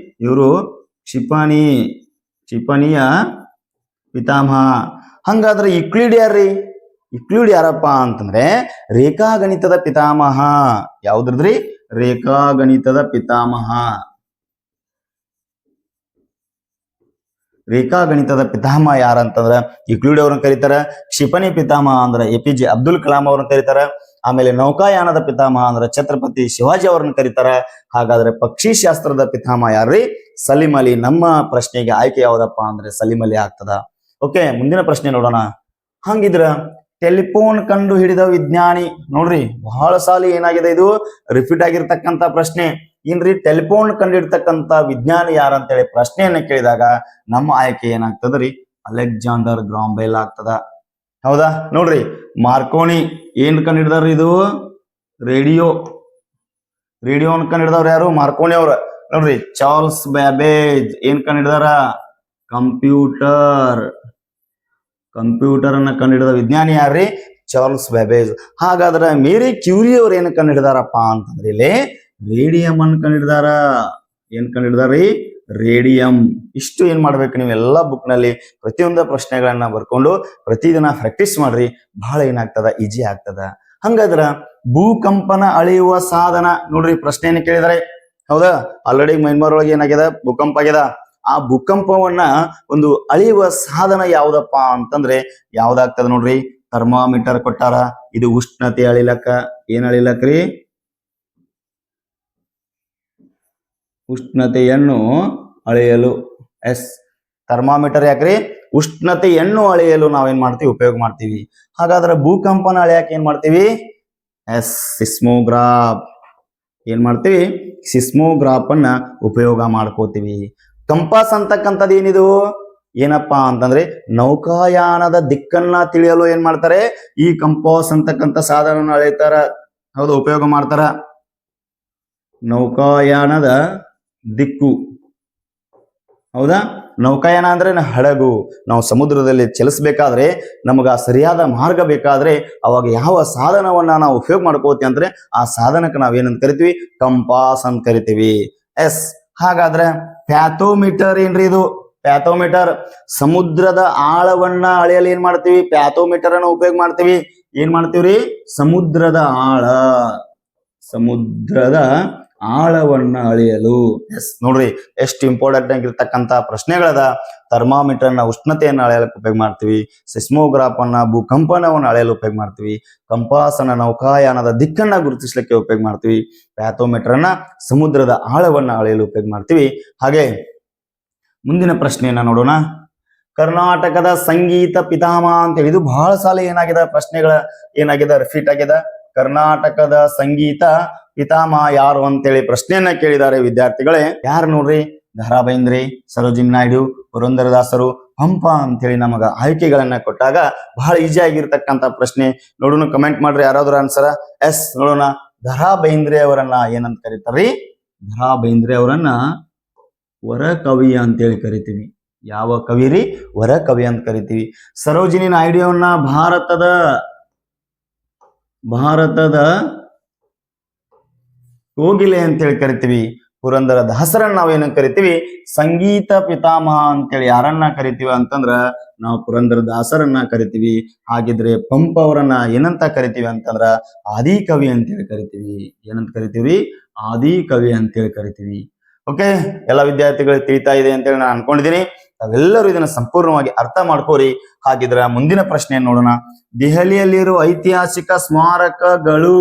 A: ಇವರು ಕ್ಷಿಪಣಿಯ ಪಿತಾಮಹ. ಹಂಗಾದ್ರೆ ಯುಕ್ಲಿಡ್ ಯಾರ್ರಿ? ಯುಕ್ಲಿಡ್ ಯಾರಪ್ಪ ಅಂತಂದ್ರೆ ರೇಖಾಗಣಿತದ ಪಿತಾಮಹ. ಯಾವ್ದ್ರದ್ರಿ? ರೇಖಾಗಣಿತದ ಪಿತಾಮಹ. ರೇಖಾಗಣಿತದ ಪಿತಾಮಹ ಯಾರಂತಂದ್ರ ಯುಕ್ಲಿಡ್ ಅವ್ರನ್ನ ಕರೀತಾರ. ಕ್ಷಿಪಣಿ ಪಿತಾಮಹ ಅಂದ್ರ APJ ಅಬ್ದುಲ್ ಕಲಾಂ ಅವ್ರನ್ನ ಕರೀತಾರ. ಆಮೇಲೆ ನೌಕಾಯಾನದ ಪಿತಾಮಹ ಅಂದ್ರ ಛತ್ರಪತಿ ಶಿವಾಜಿ ಅವ್ರನ್ನ ಕರೀತಾರ. ಹಾಗಾದ್ರೆ ಪಕ್ಷಿ ಶಾಸ್ತ್ರದ ಪಿತಾಮಹ ಯಾರ್ರಿ? ಸಲೀಂ ಅಲಿ. ನಮ್ಮ ಪ್ರಶ್ನೆಗೆ ಆಯ್ಕೆ ಯಾವ್ದಪ್ಪ ಅಂದ್ರೆ ಸಲೀಂ ಅಲಿ ಆಗ್ತದ. ಓಕೆ, ಮುಂದಿನ ಪ್ರಶ್ನೆ ನೋಡೋಣ. ಹಂಗಿದ್ರ ಟೆಲಿಫೋನ್ ಕಂಡು ಹಿಡಿದ ವಿಜ್ಞಾನಿ. ನೋಡ್ರಿ, ಬಹಳ ಸಾಲಿ ಏನಾಗಿದೆ, ಇದು ರಿಪೀಟ್ ಆಗಿರ್ತಕ್ಕಂಥ ಪ್ರಶ್ನೆ. ಏನ್ರಿ? ಟೆಲಿಫೋನ್ ಕಂಡಿಡ್ತಕ್ಕಂಥ ವಿಜ್ಞಾನಿ ಯಾರಂತೇಳಿ ಪ್ರಶ್ನೆಯನ್ನ ಕೇಳಿದಾಗ ನಮ್ಮ ಆಯ್ಕೆ ಏನಾಗ್ತದ್ರಿ? ಅಲೆಕ್ಸಾಂಡರ್ ಗ್ರಾಹಂ ಬೆಲ್ ಆಗ್ತದ. ಹೌದಾ? ನೋಡ್ರಿ, ಮಾರ್ಕೋನಿ ಏನ್ ಕಂಡಿಡ್ದಾರ್ರಿ? ಇದು ರೇಡಿಯೋನ್ ಕಂಡಿಡ್ದವ್ರು ಯಾರು? ಮಾರ್ಕೋನಿ ಅವ್ರ. ನೋಡ್ರಿ, ಚಾರ್ಲ್ಸ್ ಬ್ಯಾಬೇಜ್ ಏನ್ ಕಂಡಿಡ್ದಾರ? ಕಂಪ್ಯೂಟರ್ ಅನ್ನ ಕಂಡಿಡಿದ ವಿಜ್ಞಾನಿ ಯಾರ್ರಿ? Charles Babbage. ಹಾಗಾದ್ರೆ ಮೇರಿ ಕ್ಯೂರಿ ಅವ್ರು ಏನ್ ಕಂಡಿಡಿದಾರಪ್ಪ ಅಂತಂದ್ರೆ ಇಲ್ಲಿ ರೇಡಿಯಂ ಅನ್ನು ಕಂಡಿಡಿದಾರ. ಏನ್ ಕಂಡಿಡಿದಾರ್ರಿ? ರೇಡಿಯಂ. ಇಷ್ಟು ಏನ್ ಮಾಡ್ಬೇಕು, ನೀವು ಎಲ್ಲಾ ಬುಕ್ ನಲ್ಲಿ ಪ್ರತಿಯೊಂದು ಪ್ರಶ್ನೆಗಳನ್ನ ಬರ್ಕೊಂಡು ಪ್ರತಿದಿನ ಪ್ರಾಕ್ಟೀಸ್ ಮಾಡ್ರಿ. ಬಹಳ ಏನಾಗ್ತದ, ಈಜಿ ಆಗ್ತದ. ಹಂಗಾದ್ರ ಭೂಕಂಪನ ಅಳೆಯುವ ಸಾಧನ. ನೋಡ್ರಿ, ಪ್ರಶ್ನೆಯನ್ನು ಕೇಳಿದಾರೆ. ಹೌದಾ? ಆಲ್ರೆಡಿ ಮೈನ್ಮಾರ್ ಒಳಗೆ ಏನಾಗ್ಯದ? ಭೂಕಂಪ ಆಗ್ಯದ. ಆ ಭೂಕಂಪವನ್ನ ಒಂದು ಅಳೆಯುವ ಸಾಧನ ಯಾವ್ದಪ್ಪ ಅಂತಂದ್ರೆ ಯಾವ್ದಾಗ್ತದ ನೋಡ್ರಿ? ಥರ್ಮಾಮೀಟರ್ ಕೊಟ್ಟಾರ. ಇದು ಉಷ್ಣತೆ ಅಳಿಲಕ್ಕ. ಏನ್ ಅಳಿಲಕ್ರಿ? ಉಷ್ಣತೆಯನ್ನು ಅಳೆಯಲು. ಎಸ್, ಥರ್ಮಾಮೀಟರ್ ಯಾಕ್ರಿ? ಉಷ್ಣತೆಯನ್ನು ಅಳೆಯಲು ನಾವೇನ್ ಮಾಡ್ತೀವಿ? ಉಪಯೋಗ ಮಾಡ್ತೀವಿ. ಹಾಗಾದ್ರೆ ಭೂಕಂಪನ ಅಳೆಯಕ್ಕೆ ಏನ್ ಮಾಡ್ತೀವಿ? Yes, seismograph. ಏನ್ ಮಾಡ್ತೀವಿ? ಸಿಸ್ಮೋಗ್ರಾಫ್ ಅನ್ನ ಉಪಯೋಗ ಮಾಡ್ಕೋತೀವಿ. ಕಂಪಾಸ್ ಅಂತಕ್ಕಂಥದ್ದು ಏನಿದು? ಏನಪ್ಪಾ ಅಂತಂದ್ರೆ ನೌಕಾಯಾನದ ದಿಕ್ಕನ್ನ ತಿಳಿಯಲು ಏನ್ ಮಾಡ್ತಾರೆ? ಈ ಕಂಪಾಸ್ ಅಂತಕ್ಕಂಥ ಸಾಧನವನ್ನು ಅಳೆಯುತ್ತಾರ. ಹೌದು, ಉಪಯೋಗ ಮಾಡ್ತಾರ. ನೌಕಾಯಾನದ ದಿಕ್ಕು. ಹೌದಾ? ನೌಕಾಯಾನ ಅಂದ್ರೆ ಹಡಗು. ನಾವು ಸಮುದ್ರದಲ್ಲಿ ಚಲಿಸಬೇಕಾದ್ರೆ ನಮಗ ಸರಿಯಾದ ಮಾರ್ಗ ಬೇಕಾದ್ರೆ ಅವಾಗ ಯಾವ ಸಾಧನವನ್ನ ನಾವು ಉಪಯೋಗ ಮಾಡ್ಕೋತೀವಿ ಅಂದ್ರೆ ಆ ಸಾಧನಕ್ಕೆ ನಾವೇನಂತ ಕರಿತೀವಿ, ಕಂಪಾಸ್ ಅಂತ ಕರಿತೀವಿ. ಎಸ್, ಹಾಗಾದ್ರೆ ಪ್ಯಾಥೋಮೀಟರ್ ಏನ್ರಿ ಇದು? ಪ್ಯಾಥೋಮೀಟರ್ ಸಮುದ್ರದ ಆಳವನ್ನ ಅಳೆಯಲು ಏನ್ ಮಾಡ್ತೀವಿ? ಪ್ಯಾಥೋಮೀಟರ್ ಅನ್ನ ಉಪಯೋಗ ಮಾಡ್ತೀವಿ. ಏನ್ ಮಾಡ್ತೀವ್ರಿ? ಸಮುದ್ರದ ಆಳವನ್ನ ಅಳೆಯಲು. ಎಸ್, ನೋಡ್ರಿ ಎಷ್ಟು ಇಂಪಾರ್ಟೆಂಟ್ ಆಗಿರ್ತಕ್ಕಂತ ಪ್ರಶ್ನೆಗಳದ. ಥರ್ಮಾಮೀಟರ್ ನ ಉಷ್ಣತೆಯನ್ನು ಅಳೆಯಲು ಉಪಯೋಗ ಮಾಡ್ತೀವಿ. ಸಿಸ್ಮೋಗ್ರಾಫ್ ಅನ್ನ ಭೂಕಂಪನವನ್ನು ಅಳೆಯಲು ಉಪಯೋಗ ಮಾಡ್ತೀವಿ. ಕಂಪಾಸ್ ಅನ್ನ ನೌಕಾಯಾನದ ದಿಕ್ಕನ್ನ ಗುರುತಿಸಲಿಕ್ಕೆ ಉಪಯೋಗ ಮಾಡ್ತೀವಿ. ಪ್ಯಾಥೋಮೀಟರ್ ಅನ್ನ ಸಮುದ್ರದ ಆಳವನ್ನ ಅಳೆಯಲು ಉಪಯೋಗ ಮಾಡ್ತೀವಿ. ಹಾಗೆ ಮುಂದಿನ ಪ್ರಶ್ನೆಯನ್ನ ನೋಡೋಣ. ಕರ್ನಾಟಕದ ಸಂಗೀತ ಪಿತಾಮಹ ಅಂತ ಹೇಳಿ, ಇದು ಬಹಳ ಸಾಲ ಏನಾಗಿದೆ, ಪ್ರಶ್ನೆಗಳ ಏನಾಗಿದೆ, ರಿಪೀಟ್ ಆಗಿದೆ. ಕರ್ನಾಟಕದ ಸಂಗೀತ ಪಿತಾಮಹ ಯಾರು ಅಂತೇಳಿ ಪ್ರಶ್ನೆಯನ್ನ ಕೇಳಿದ್ದಾರೆ ವಿದ್ಯಾರ್ಥಿಗಳೇ. ಯಾರು ನೋಡ್ರಿ? ದ.ರಾ ಬೇಂದ್ರೆ, ಸರೋಜಿನಿ ನಾಯ್ಡು, ಪುರಂದರದಾಸರು, ಪಂಪ ಅಂತೇಳಿ ನಮಗ ಆಯ್ಕೆಗಳನ್ನ ಕೊಟ್ಟಾಗ ಬಹಳ ಈಜಿ ಆಗಿರ್ತಕ್ಕಂಥ ಪ್ರಶ್ನೆ. ನೋಡೋಣ, ಕಮೆಂಟ್ ಮಾಡ್ರಿ ಯಾರಾದ್ರೂ ಆನ್ಸರ್. ಎಸ್, ನೋಡೋಣ. ದ.ರಾ ಬೇಂದ್ರೆ ಅವರನ್ನ ಏನಂತ ಕರೀತಾರ್ರಿ? ದ.ರಾ ಬೇಂದ್ರೆ ಅವರನ್ನ ವರ ಕವಿ ಅಂತೇಳಿ ಕರಿತೀವಿ. ಯಾವ ಕವಿ ರೀ? ವರ ಕವಿ ಅಂತ ಕರಿತೀವಿ. ಸರೋಜಿನಿ ನಾಯ್ಡು ಅವನ್ನ ಭಾರತದ ಕೋಗಿಲೆ ಅಂತೇಳಿ ಕರಿತೀವಿ. ಪುರಂದರ ದಾಸರನ್ನ ನಾವೇನಂತ ಕರಿತೀವಿ? ಸಂಗೀತ ಪಿತಾಮಹ ಅಂತೇಳಿ ಯಾರನ್ನ ಕರಿತೀವಿ ಅಂತಂದ್ರ ನಾವು ಪುರಂದರ ದಾಸರನ್ನ ಕರಿತೀವಿ. ಹಾಗಿದ್ರೆ ಪಂಪ ಅವರನ್ನ ಏನಂತ ಕರಿತೀವಿ ಅಂತಂದ್ರ ಆದಿಕವಿ ಅಂತೇಳಿ ಕರಿತೀವಿ. ಏನಂತ ಕರಿತೀವಿ? ಆದಿಕವಿ ಅಂತೇಳಿ ಕರಿತೀವಿ. ಓಕೆ, ಎಲ್ಲ ವಿದ್ಯಾರ್ಥಿಗಳಿಗೆ ತಿಳಿತಾ ಇದೆ ಅಂತೇಳಿ ನಾನು ಅನ್ಕೊಂಡಿದ್ದೀನಿ. ತಾವೆಲ್ಲರೂ ಇದನ್ನ ಸಂಪೂರ್ಣವಾಗಿ ಅರ್ಥ ಮಾಡ್ಕೋರಿ. ಹಾಗಿದ್ರ ಮುಂದಿನ ಪ್ರಶ್ನೆಯನ್ನು ನೋಡೋಣ. ದೆಹಲಿಯಲ್ಲಿರುವ ಐತಿಹಾಸಿಕ ಸ್ಮಾರಕಗಳು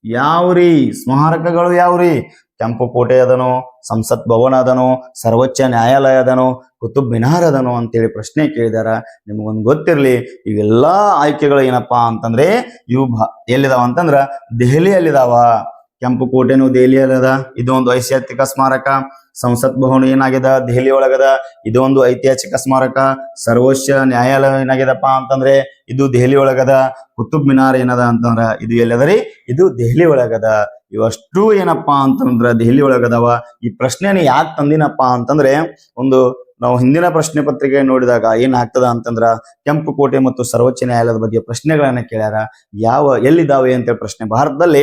A: ಯಾವ್ರಿ? ಸ್ಮಾರಕಗಳು ಯಾವ್ರಿ? ಕೆಂಪು ಕೋಟೆ ಅದನೋ, ಸಂಸತ್ ಭವನ ಅದನೋ, ಸರ್ವೋಚ್ಚ ನ್ಯಾಯಾಲಯ ಅದನೋ, ಕುತುಬ್ ಮಿನಾರ್ ಅದನೋ ಅಂತೇಳಿ ಪ್ರಶ್ನೆ ಕೇಳಿದಾರ. ನಿಮಗೊಂದು ಗೊತ್ತಿರ್ಲಿ, ಇವೆಲ್ಲಾ ಆಯ್ಕೆಗಳು ಏನಪ್ಪಾ ಅಂತಂದ್ರೆ ಇವು ಎಲ್ಲಿದಾವ ಅಂತಂದ್ರ ದೆಹಲಿಯಲ್ಲಿದಾವ. ಕೆಂಪು ಕೋಟೆನು ದೆಹಲಿಯಲ್ಲದ, ಇದು ಒಂದು ಐತಿಹಾಸಿಕ ಸ್ಮಾರಕ. ಸಂಸತ್ ಭವನ ಏನಾಗಿದೆ? ದೆಹಲಿ ಒಳಗದ, ಇದು ಒಂದು ಐತಿಹಾಸಿಕ ಸ್ಮಾರಕ. ಸರ್ವೋಚ್ಚ ನ್ಯಾಯಾಲಯ ಏನಾಗಿದಪ್ಪ ಅಂತಂದ್ರೆ ಇದು ದೆಹಲಿ ಒಳಗದ. ಕುತುಬ್ ಮಿನಾರ್ ಏನದ ಅಂತಂದ್ರ ಇದು ಎಲ್ಲದರಿ? ಇದು ದೆಹಲಿ ಒಳಗದ. ಇವಷ್ಟು ಏನಪ್ಪಾ ಅಂತಂದ್ರ ದೆಹಲಿ ಒಳಗದವ. ಈ ಪ್ರಶ್ನೆನ ಯಾಕೆ ತಂದಿನಪ್ಪ ಅಂತಂದ್ರೆ, ಒಂದು ನಾವು ಹಿಂದಿನ ಪ್ರಶ್ನೆ ಪತ್ರಿಕೆ ನೋಡಿದಾಗ ಏನಾಗ್ತದ ಅಂತಂದ್ರ ಕೆಂಪು ಕೋಟೆ ಮತ್ತು ಸರ್ವೋಚ್ಚ ನ್ಯಾಯಾಲಯದ ಬಗ್ಗೆ ಪ್ರಶ್ನೆಗಳನ್ನ ಕೇಳ್ಯಾರ. ಎಲ್ಲಿದ್ದಾವೆ ಅಂತೇಳಿ ಪ್ರಶ್ನೆ. ಭಾರತದಲ್ಲಿ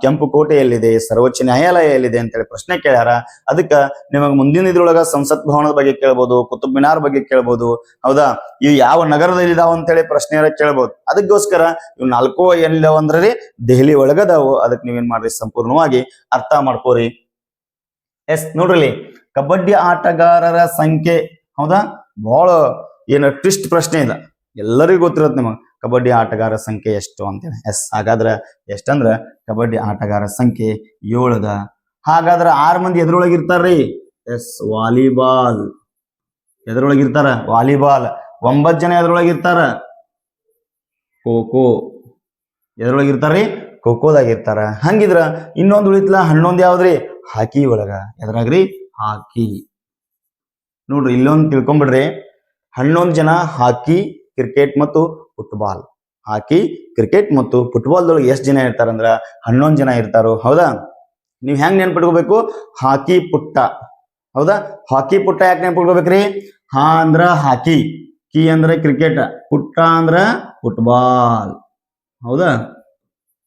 A: ಕೆಂಪು ಕೋಟೆ ಎಲ್ಲಿದೆ, ಸರ್ವೋಚ್ಚ ನ್ಯಾಯಾಲಯ ಎಲ್ಲಿದೆ ಅಂತೇಳಿ ಪ್ರಶ್ನೆ ಕೇಳ್ಯಾರ. ಅದಕ್ಕ ನಿಮಗೆ ಮುಂದಿನ ಇದ್ರೊಳಗ ಸಂಸತ್ ಭವನದ ಬಗ್ಗೆ ಕೇಳ್ಬೋದು, ಕುತುಬ್ ಮಿನಾರ್ ಬಗ್ಗೆ ಕೇಳ್ಬೋದು. ಹೌದಾ? ಇವು ಯಾವ ನಗರದಲ್ಲಿ ಇದಾವ ಅಂತೇಳಿ ಪ್ರಶ್ನೆ ಕೇಳ್ಬೋದು. ಅದಕ್ಕೋಸ್ಕರ ಇವ್ 4 ಎಲ್ಲಿದಾವ ಅಂದ್ರಿ? ದೆಹಲಿ ಒಳಗದಾವು. ಅದಕ್ಕೆ ನೀವೇನ್ ಮಾಡ್ರಿ? ಸಂಪೂರ್ಣವಾಗಿ ಅರ್ಥ ಮಾಡ್ಕೋರಿ. ಎಸ್, ನೋಡ್ರಿ, ಕಬಡ್ಡಿ ಆಟಗಾರರ ಸಂಖ್ಯೆ. ಹೌದಾ? ಬಹಳ ಏನು ಟ್ವಿಸ್ಟ್ ಪ್ರಶ್ನೆ ಇದೆ, ಎಲ್ಲರಿಗೂ ಗೊತ್ತಿರತ್ತೆ ನಿಮಗೆ. ಕಬಡ್ಡಿ ಆಟಗಾರರ ಸಂಖ್ಯೆ ಎಷ್ಟು ಅಂತೇಳಿ. ಎಸ್, ಹಾಗಾದ್ರೆ ಎಷ್ಟಂದ್ರ ಕಬಡ್ಡಿ ಆಟಗಾರರ ಸಂಖ್ಯೆ 7 ಅದ. ಹಾಗಾದ್ರೆ 6 ಮಂದಿ ಎದ್ರೊಳಗಿರ್ತಾರ್ರಿ? ಎಸ್, ವಾಲಿಬಾಲ್ ಎದ್ರೊಳಗಿರ್ತಾರ? ವಾಲಿಬಾಲ್. 9 ಜನ ಎದ್ರೊಳಗಿರ್ತಾರ? ಖೋಖೋ ಎದ್ರೊಳಗಿರ್ತಾರ್ರಿ? ಖೋಖೋದಾಗಿರ್ತಾರ. ಹಂಗಿದ್ರ ಇನ್ನೊಂದು ಉಳಿತ್ಲ 11 ಯಾವ್ದ್ರಿ? ಹಾಕಿ ಒಳಗ. ಎದ್ರಾಗ್ರಿ? ಹಾಕಿ. ನೋಡ್ರಿ, ಇಲ್ಲೊಂದು ತಿಳ್ಕೊಂಬಿಡ್ರಿ. 11 ಜನ ಹಾಕಿ, ಕ್ರಿಕೆಟ್ ಮತ್ತು ಫುಟ್ಬಾಲ್. ಹಾಕಿ, ಕ್ರಿಕೆಟ್ ಮತ್ತು ಫುಟ್ಬಾಲ್ದೊಳಗೆ ಎಷ್ಟು ಜನ ಇರ್ತಾರಂದ್ರ 11 ಜನ ಇರ್ತಾರೋ. ಹೌದಾ? ನೀವ್ ಹೆಂಗ್ ನೆನ್ಪಿಟ್ಕೋಬೇಕು? ಹಾಕಿ ಪುಟ್ಟ. ಹೌದಾ? ಹಾಕಿ ಪುಟ್ಟ ಯಾಕೆ ನೆನ್ಪಿಟ್ಕೋಬೇಕ್ರಿ? ಹಾ ಅಂದ್ರ ಹಾಕಿ, ಕಿ ಅಂದ್ರ ಕ್ರಿಕೆಟ್, ಪುಟ್ಟ ಅಂದ್ರ ಫುಟ್ಬಾಲ್. ಹೌದಾ?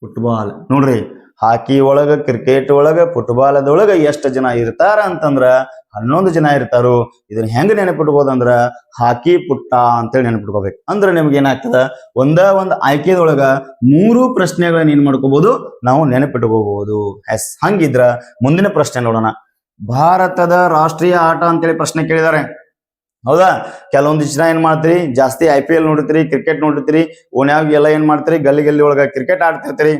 A: ಫುಟ್ಬಾಲ್. ನೋಡ್ರಿ, ಹಾಕಿ ಒಳಗ, ಕ್ರಿಕೆಟ್ ಒಳಗ, ಫುಟ್ಬಾಲ್ ಅದೊಳಗ ಎಷ್ಟು ಜನ ಇರ್ತಾರ ಅಂತಂದ್ರ 11 ಜನ ಇರ್ತಾರೋ. ಇದನ್ನ ಹೆಂಗ್ ನೆನಪಿಟ್ಕೋದಂದ್ರ ಹಾಕಿ ಪುಟ್ಟ ಅಂತೇಳಿ ನೆನಪಿಟ್ಕೋಬೇಕು. ಅಂದ್ರೆ ನಿಮ್ಗೆ ಏನಾಗ್ತದ? ಒಂದು ಆಯ್ಕೆದೊಳಗ 3 ಪ್ರಶ್ನೆಗಳನ್ನ ಏನ್ ಮಾಡ್ಕೋಬಹುದು? ನಾವು ನೆನಪಿಟ್ಕೋಬಹುದು. ಎಸ್, ಹಂಗಿದ್ರ ಮುಂದಿನ ಪ್ರಶ್ನೆ ನೋಡೋಣ. ಭಾರತದ ರಾಷ್ಟ್ರೀಯ ಆಟ ಅಂತೇಳಿ ಪ್ರಶ್ನೆ ಕೇಳಿದ್ದಾರೆ. ಹೌದಾ? ಕೆಲವೊಂದಿಷ್ಟು ಜನ ಏನ್ ಮಾಡ್ತೀರಿ? ಜಾಸ್ತಿ IPL ನೋಡ್ತೀರಿ, ಕ್ರಿಕೆಟ್ ನೋಡ್ತೀರಿ, ಓಣ್ಯಾಗ ಎಲ್ಲ ಏನ್ ಮಾಡ್ತೀರಿ? ಗಲ್ಲಿ ಒಳಗ ಕ್ರಿಕೆಟ್ ಆಡ್ತಿರ್ತೀರಿ.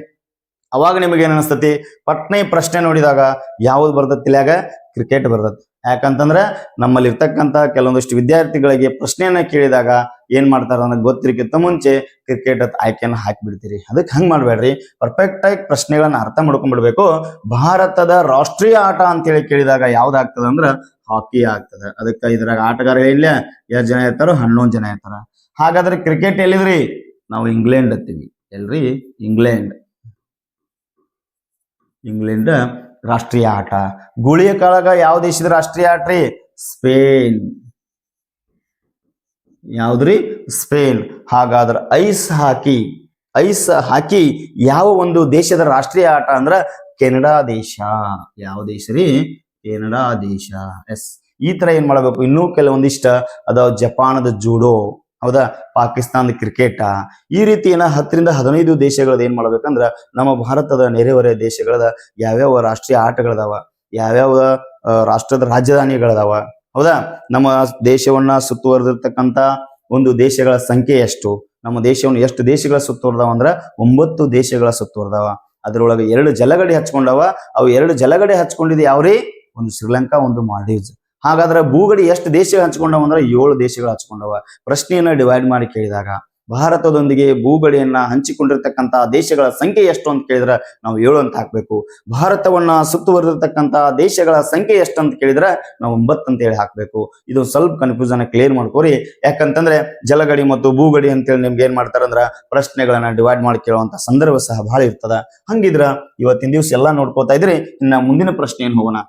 A: ಅವಾಗ ನಿಮಗೆ ಏನ್ ಅನಿಸ್ತತಿ? ಪಟ್ನೆ ಪ್ರಶ್ನೆ ನೋಡಿದಾಗ ಯಾವ್ದು ಬರ್ತತಿ? ಇಲ್ಯಾಗ ಕ್ರಿಕೆಟ್ ಬರ್ತತಿ. ಯಾಕಂತಂದ್ರ ನಮ್ಮಲ್ಲಿ ಇರ್ತಕ್ಕಂಥ ಕೆಲವೊಂದಿಷ್ಟು ವಿದ್ಯಾರ್ಥಿಗಳಿಗೆ ಪ್ರಶ್ನೆಯನ್ನ ಕೇಳಿದಾಗ ಏನ್ ಮಾಡ್ತಾರ ಅಂದ್ರೆ ಗೊತ್ತಿರಕ್ಕಿಂತ ಮುಂಚೆ ಕ್ರಿಕೆಟ್ ಆಯ್ಕೆಯನ್ನ ಹಾಕಿಬಿಡ್ತೀರಿ. ಅದಕ್ಕೆ ಹಂಗ್ ಮಾಡ್ಬೇಡ್ರಿ. ಪರ್ಫೆಕ್ಟ್ ಆಗಿ ಪ್ರಶ್ನೆಗಳನ್ನ ಅರ್ಥ ಮಾಡ್ಕೊಂಡ್ಬಿಡ್ಬೇಕು. ಭಾರತದ ರಾಷ್ಟ್ರೀಯ ಆಟ ಅಂತೇಳಿ ಕೇಳಿದಾಗ ಯಾವ್ದಾಗ್ತದ ಅಂದ್ರ ಹಾಕಿ ಆಗ್ತದೆ. ಅದಕ್ಕೆ ಇದ್ರಾಗ ಆಟಗಾರ ಇಲ್ಲ ಎಷ್ಟು ಜನ ಇರ್ತಾರೋ? 11 ಜನ ಇರ್ತಾರ. ಹಾಗಾದ್ರೆ ಕ್ರಿಕೆಟ್ ಎಲ್ಲಿದ್ರಿ? ನಾವು ಇಂಗ್ಲೆಂಡ್ ಹತ್ತೀವಿ. ಎಲ್ರಿ? ಇಂಗ್ಲೆಂಡ್ ರಾಷ್ಟ್ರೀಯ ಆಟ. ಗುಳಿಯ ಕಾಳಗ ಯಾವ ದೇಶದ ರಾಷ್ಟ್ರೀಯ ಆಟ ರೀ? ಸ್ಪೇನ್. ಯಾವ್ದ್ರಿ? ಸ್ಪೇನ್. ಹಾಗಾದ್ರೆ ಐಸ್ ಹಾಕಿ ಯಾವ ಒಂದು ದೇಶದ ರಾಷ್ಟ್ರೀಯ ಆಟ ಅಂದ್ರ ಕೆನಡಾ ದೇಶ. ಯಾವ ದೇಶ ರೀ? ಕೆನಡಾ ದೇಶ. ಎಸ್. ಈ ತರ ಏನ್ ಮಾಡಬೇಕು, ಇನ್ನೂ ಕೆಲವೊಂದಿಷ್ಟ ಅದಾವ. ಜಪಾನದ ಜೂಡೋ, ಹೌದಾ, ಪಾಕಿಸ್ತಾನದ ಕ್ರಿಕೆಟ್. ಈ ರೀತಿ 10ರಿಂದ 15 ದೇಶಗಳದ ಏನ್ ಮಾಡ್ಬೇಕಂದ್ರ ನಮ್ಮ ಭಾರತದ ನೆರೆಹೊರೆ ದೇಶಗಳದ ಯಾವ್ಯಾವ ರಾಷ್ಟ್ರೀಯ ಆಟಗಳದಾವ, ಯಾವ್ಯಾವ ರಾಷ್ಟ್ರದ ರಾಜಧಾನಿಗಳದಾವ, ಹೌದಾ, ನಮ್ಮ ದೇಶವನ್ನ ಸುತ್ತುವರೆದಿರ್ತಕ್ಕಂತ ಒಂದು ದೇಶಗಳ ಸಂಖ್ಯೆ ಎಷ್ಟು, ನಮ್ಮ ದೇಶವನ್ನು ಎಷ್ಟು ದೇಶಗಳ ಸುತ್ತುವರ್ದಾವ ಅಂದ್ರ 9 ದೇಶಗಳ ಸುತ್ತುವರ್ದಾವ. ಅದ್ರೊಳಗೆ 2 ಜಲಗಡೆ ಹಚ್ಕೊಂಡವ. ಅವು 2 ಜಲಗಡೆ ಹಚ್ಕೊಂಡಿದ್ ಯಾವ್ರಿ? ಒಂದು ಶ್ರೀಲಂಕಾ, ಒಂದು ಮಾಲ್ಡೀವ್ಸ್. ಹಾಗಾದ್ರೆ ಭೂಗಡಿ ಎಷ್ಟು ದೇಶ ಹಂಚ್ಕೊಂಡವ ಅಂದ್ರೆ 7 ದೇಶಗಳು ಹಂಚ್ಕೊಂಡವ. ಪ್ರಶ್ನೆಯನ್ನ ಡಿವೈಡ್ ಮಾಡಿ ಕೇಳಿದಾಗ ಭಾರತದೊಂದಿಗೆ ಭೂಗಡಿಯನ್ನ ಹಂಚಿಕೊಂಡಿರ್ತಕ್ಕಂಥ ದೇಶಗಳ ಸಂಖ್ಯೆ ಎಷ್ಟು ಅಂತ ಕೇಳಿದ್ರೆ ನಾವು 7 ಅಂತ ಹಾಕ್ಬೇಕು. ಭಾರತವನ್ನ ಸುತ್ತುವರೆದಿರ್ತಕ್ಕಂಥ ದೇಶಗಳ ಸಂಖ್ಯೆ ಎಷ್ಟು ಅಂತ ಕೇಳಿದ್ರೆ ನಾವು 9 ಅಂತ ಹೇಳಿ ಹಾಕ್ಬೇಕು. ಇದು ಸ್ವಲ್ಪ ಕನ್ಫ್ಯೂಷನ್ ಕ್ಲಿಯರ್ ಮಾಡ್ಕೋರಿ. ಯಾಕಂತಂದ್ರೆ ಜಲಗಡಿ ಮತ್ತು ಭೂಗಡಿ ಅಂತೇಳಿ ನಿಮ್ಗೆ ಏನ್ ಮಾಡ್ತಾರಂದ್ರ ಪ್ರಶ್ನೆಗಳನ್ನ ಡಿವೈಡ್ ಮಾಡಿ ಕೇಳುವಂತ ಸಂದರ್ಭ ಸಹ ಬಹಳ ಇರ್ತದ. ಹಂಗಿದ್ರ ಇವತ್ತಿನ ದಿವಸ ಎಲ್ಲಾ ನೋಡ್ಕೋತಾ ಇದ್ರಿ. ಇನ್ನ ಮುಂದಿನ ಪ್ರಶ್ನೆ ಏನ್ ಹೋಗೋಣ.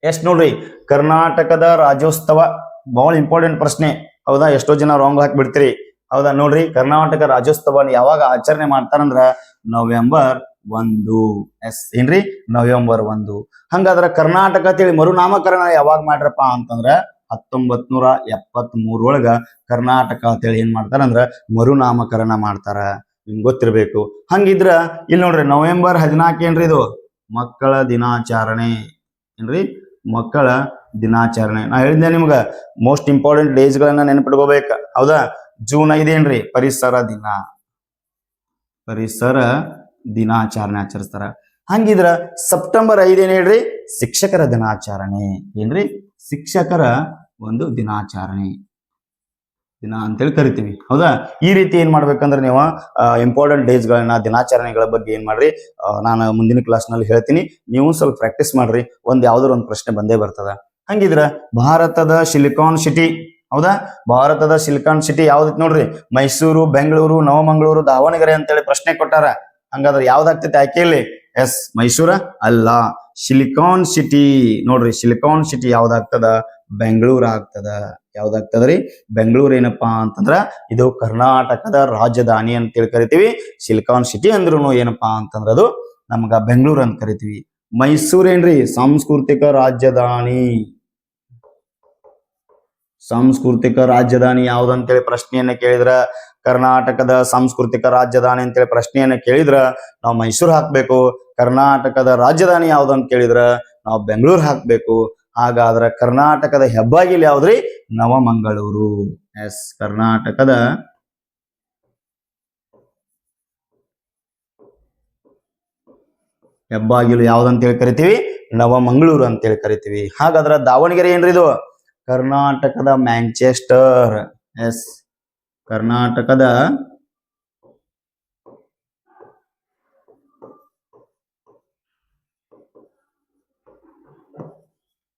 A: ಎಷ್ಟ್ ನೋಡ್ರಿ, ಕರ್ನಾಟಕದ ರಾಜ್ಯೋತ್ಸವ ಬಹಳ ಇಂಪಾರ್ಟೆಂಟ್ ಪ್ರಶ್ನೆ, ಹೌದಾ. ಎಷ್ಟೋ ಜನ ರಾಂಗ್ ಹಾಕ್ಬಿಡ್ತೀರಿ, ಹೌದಾ. ನೋಡ್ರಿ, ಕರ್ನಾಟಕ ರಾಜ್ಯೋತ್ಸವ ಯಾವಾಗ ಆಚರಣೆ ಮಾಡ್ತಾರಂದ್ರ ನವೆಂಬರ್ 1. ಎಸ್, ಏನ್ರಿ? ನವೆಂಬರ್ 1. ಹಂಗಾದ್ರ ಕರ್ನಾಟಕ ಅಂತೇಳಿ ಮರುನಾಮಕರಣ ಯಾವಾಗ ಮಾಡ್ರಪ್ಪ ಅಂತಂದ್ರ 1973 ಒಳಗ ಕರ್ನಾಟಕ ಅಂತೇಳಿ ಏನ್ ಮಾಡ್ತಾರಂದ್ರ ಮರುನಾಮಕರಣ ಮಾಡ್ತಾರ. ನಿಮ್ಗೆ ಗೊತ್ತಿರ್ಬೇಕು. ಹಂಗಿದ್ರ ಇಲ್ಲಿ ನೋಡ್ರಿ, ನವೆಂಬರ್ 14 ಏನ್ರಿ? ಇದು ಮಕ್ಕಳ ದಿನಾಚರಣೆ. ಏನ್ರಿ? ಮಕ್ಕಳ ದಿನಾಚರಣೆ. ನಾ ಹೇಳಿದ್ದೆ ನಿಮ್ಗ ಮೋಸ್ಟ್ ಇಂಪಾರ್ಟೆಂಟ್ ಡೇಸ್ ಗಳನ್ನ ನೆನಪಿಟ್ಕೋಬೇಕ, ಹೌದಾ. ಜೂನ್ 5 ಏನ್ರಿ? ಪರಿಸರ ದಿನ. ಪರಿಸರ ದಿನಾಚರಣೆ ಆಚರಿಸ್ತಾರ. ಹಂಗಿದ್ರ ಸೆಪ್ಟೆಂಬರ್ 5 ಏನ್ ಹೇಳ್ರಿ? ಶಿಕ್ಷಕರ ದಿನಾಚರಣೆ. ಏನ್ರಿ? ಶಿಕ್ಷಕರ ಒಂದು ದಿನಾಚರಣೆ ದಿನ ಅಂತೇಳಿ ಕರಿತೀವಿ, ಹೌದಾ. ಈ ರೀತಿ ಏನ್ ಮಾಡ್ಬೇಕಂದ್ರೆ ನೀವು ಇಂಪಾರ್ಟೆಂಟ್ ಡೇಸ್ ಗಳನ್ನ, ದಿನಾಚರಣೆಗಳ ಬಗ್ಗೆ ಏನ್ ಮಾಡ್ರಿ, ನಾನು ಮುಂದಿನ ಕ್ಲಾಸ್ ನಲ್ಲಿ ಹೇಳ್ತೀನಿ. ನೀವು ಸ್ವಲ್ಪ ಪ್ರಾಕ್ಟೀಸ್ ಮಾಡ್ರಿ. ಯಾವ್ದಾದ್ರು ಒಂದು ಪ್ರಶ್ನೆ ಬಂದೇ ಬರ್ತದ. ಹಂಗಿದ್ರ ಭಾರತದ ಸಿಲಿಕಾನ್ ಸಿಟಿ, ಹೌದಾ, ಭಾರತದ ಸಿಲಿಕಾನ್ ಸಿಟಿ ಯಾವ್ದೈತಿ ನೋಡ್ರಿ? ಮೈಸೂರು, ಬೆಂಗಳೂರು, ನವಮಂಗಳೂರು, ದಾವಣಗೆರೆ ಅಂತೇಳಿ ಪ್ರಶ್ನೆ ಕೊಟ್ಟಾರ. ಹಂಗಾದ್ರೆ ಯಾವ್ದಾಗ್ತೈತಿ ಆಯ್ಕೆಯಲ್ಲಿ? ಎಸ್, ಮೈಸೂರ ಅಲ್ಲ, ಸಿಲಿಕಾನ್ ಸಿಟಿ. ನೋಡ್ರಿ, ಸಿಲಿಕಾನ್ ಸಿಟಿ ಯಾವ್ದಾಗ್ತದ? ಬೆಂಗಳೂರು ಆಗ್ತದ. ಯಾವ್ದಾಗ್ತದ್ರಿ? ಬೆಂಗಳೂರು. ಏನಪ್ಪಾ ಅಂತಂದ್ರ ಇದು ಕರ್ನಾಟಕದ ರಾಜಧಾನಿ ಅಂತೇಳಿ ಕರಿತೀವಿ. ಸಿಲಿಕಾನ್ ಸಿಟಿ ಅಂದ್ರೂ ಏನಪ್ಪಾ ಅಂತಂದ್ರ ಅದು ನಮ್ಗ ಬೆಂಗಳೂರು ಅಂತ ಕರಿತೀವಿ. ಮೈಸೂರು ಏನ್ರಿ? ಸಾಂಸ್ಕೃತಿಕ ರಾಜಧಾನಿ. ಸಾಂಸ್ಕೃತಿಕ ರಾಜಧಾನಿ ಯಾವ್ದಂತೇಳಿ ಪ್ರಶ್ನೆಯನ್ನ ಕೇಳಿದ್ರ, ಕರ್ನಾಟಕದ ಸಾಂಸ್ಕೃತಿಕ ರಾಜಧಾನಿ ಅಂತೇಳಿ ಪ್ರಶ್ನೆಯನ್ನ ಕೇಳಿದ್ರ ನಾವು ಮೈಸೂರು ಹಾಕ್ಬೇಕು. ಕರ್ನಾಟಕದ ರಾಜಧಾನಿ ಯಾವ್ದಂತ ಕೇಳಿದ್ರ ನಾವು ಬೆಂಗಳೂರು ಹಾಕ್ಬೇಕು. ಹಾಗಾದ್ರ ಕರ್ನಾಟಕದ ಹೆಬ್ಬಾಗಿಲು ಯಾವ್ದ್ರಿ? ನವಮಂಗಳೂರು. ಎಸ್, ಕರ್ನಾಟಕದ ಹೆಬ್ಬಾಗಿಲು ಯಾವ್ದಂತೇಳಿ ಕರಿತೀವಿ? ನವಮಂಗಳೂರು ಅಂತೇಳಿ ಕರಿತೀವಿ. ಹಾಗಾದ್ರ ದಾವಣಗೆರೆ ಏನ್ರಿ? ಇದು ಕರ್ನಾಟಕದ ಮ್ಯಾಂಚೆಸ್ಟರ್. ಎಸ್, ಕರ್ನಾಟಕದ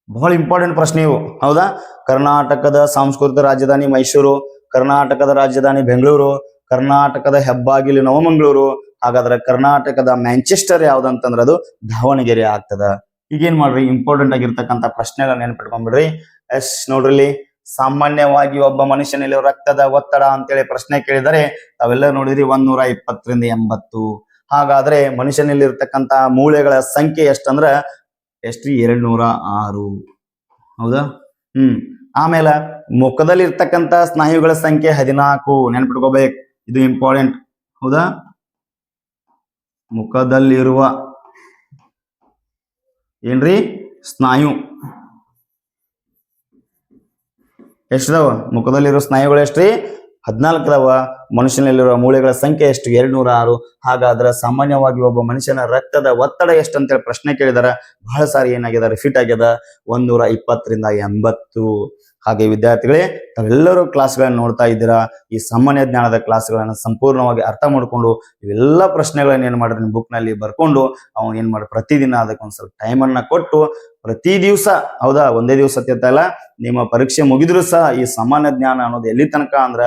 A: ಬಹಳ ಇಂಪಾರ್ಟೆಂಟ್ ಪ್ರಶ್ನೆ ಇವು, ಹೌದಾ. ಕರ್ನಾಟಕದ ಸಾಂಸ್ಕೃತಿಕ ರಾಜಧಾನಿ ಮೈಸೂರು, ಕರ್ನಾಟಕದ ರಾಜಧಾನಿ ಬೆಂಗಳೂರು, ಕರ್ನಾಟಕದ ಹೆಬ್ಬಾಗಿಲು ನವಮಂಗಳೂರು. ಹಾಗಾದ್ರೆ ಕರ್ನಾಟಕದ ಮ್ಯಾಂಚೆಸ್ಟರ್ ಯಾವ್ದಂತಂದ್ರ ಅದು ದಾವಣಗೆರೆ ಆಗ್ತದ. ಈಗೇನ್ ಮಾಡ್ರಿ, ಇಂಪಾರ್ಟೆಂಟ್ ಆಗಿರ್ತಕ್ಕಂಥ ಪ್ರಶ್ನೆಗಳನ್ನ ನೆನ್ಪಿಟ್ಕೊಂಡ್ಬಿಡ್ರಿ. ಎಸ್, ನೋಡ್ರಿ, ಸಾಮಾನ್ಯವಾಗಿ ಒಬ್ಬ ಮನುಷ್ಯನಲ್ಲಿ ರಕ್ತದ ಒತ್ತಡ ಅಂತೇಳಿ ಪ್ರಶ್ನೆ ಕೇಳಿದರೆ ತಾವೆಲ್ಲ ನೋಡಿದ್ರಿ 120 ರಿಂದ 80. ಹಾಗಾದ್ರೆ ಮನುಷ್ಯನಲ್ಲಿ ಇರ್ತಕ್ಕಂತ ಮೂಳೆಗಳ ಸಂಖ್ಯೆ ಎಷ್ಟಂದ್ರ ಎಷ್ಟ್ರಿ? 206, ಹೌದಾ. ಆಮೇಲೆ ಮುಖದಲ್ಲಿ ಇರ್ತಕ್ಕಂತ ಸ್ನಾಯುಗಳ ಸಂಖ್ಯೆ 14. ನೆನ್ಪಿಟ್ಕೋಬೇಕು, ಇದು ಇಂಪಾರ್ಟೆಂಟ್, ಹೌದಾ. ಮುಖದಲ್ಲಿರುವ ಏನ್ರಿ? ಸ್ನಾಯು ಎಷ್ಟದವ? ಮುಖದಲ್ಲಿರುವ ಸ್ನಾಯುಗಳು ಎಷ್ಟ್ರಿ? 14 ಅದಾವ. ಮನುಷ್ಯನಲ್ಲಿರುವ ಮೂಳೆಗಳ ಸಂಖ್ಯೆ ಎಷ್ಟು? 206. ಹಾಗಾದ್ರೆ ಸಾಮಾನ್ಯವಾಗಿ ಒಬ್ಬ ಮನುಷ್ಯನ ರಕ್ತದ ಒತ್ತಡ ಎಷ್ಟು ಅಂತೇಳಿ ಪ್ರಶ್ನೆ ಕೇಳಿದಾರ. ಬಹಳ ಸಾರಿ ಏನಾಗ್ಯದ? ರಿಪೀಟ್ ಆಗ್ಯದ, 120 ರಿಂದ 80. ಹಾಗೆ ವಿದ್ಯಾರ್ಥಿಗಳೇ, ತಾವೆಲ್ಲರೂ ಕ್ಲಾಸ್ಗಳನ್ನ ನೋಡ್ತಾ ಇದ್ದೀರಾ. ಈ ಸಾಮಾನ್ಯ ಜ್ಞಾನದ ಕ್ಲಾಸ್ಗಳನ್ನ ಸಂಪೂರ್ಣವಾಗಿ ಅರ್ಥ ಮಾಡ್ಕೊಂಡು ಇವೆಲ್ಲ ಪ್ರಶ್ನೆಗಳನ್ನ ಏನ್ ಮಾಡ್ರಿ, ಬುಕ್ ನಲ್ಲಿ ಬರ್ಕೊಂಡು ಅವ್ನು ಏನ್ ಮಾಡಿ ಪ್ರತಿದಿನ ಅದಕ್ಕೊಂದ್ ಸ್ವಲ್ಪ ಟೈಮ್ ಅನ್ನ ಕೊಟ್ಟು ಪ್ರತಿ ದಿವಸ, ಹೌದಾ, ಒಂದೇ ದಿವಸ ಅಲ್ಲ, ನಿಮ್ಮ ಪರೀಕ್ಷೆ ಮುಗಿದ್ರು ಸಹ ಈ ಸಾಮಾನ್ಯ ಜ್ಞಾನ ಅನ್ನೋದು ಎಲ್ಲಿ ತನಕ ಅಂದ್ರ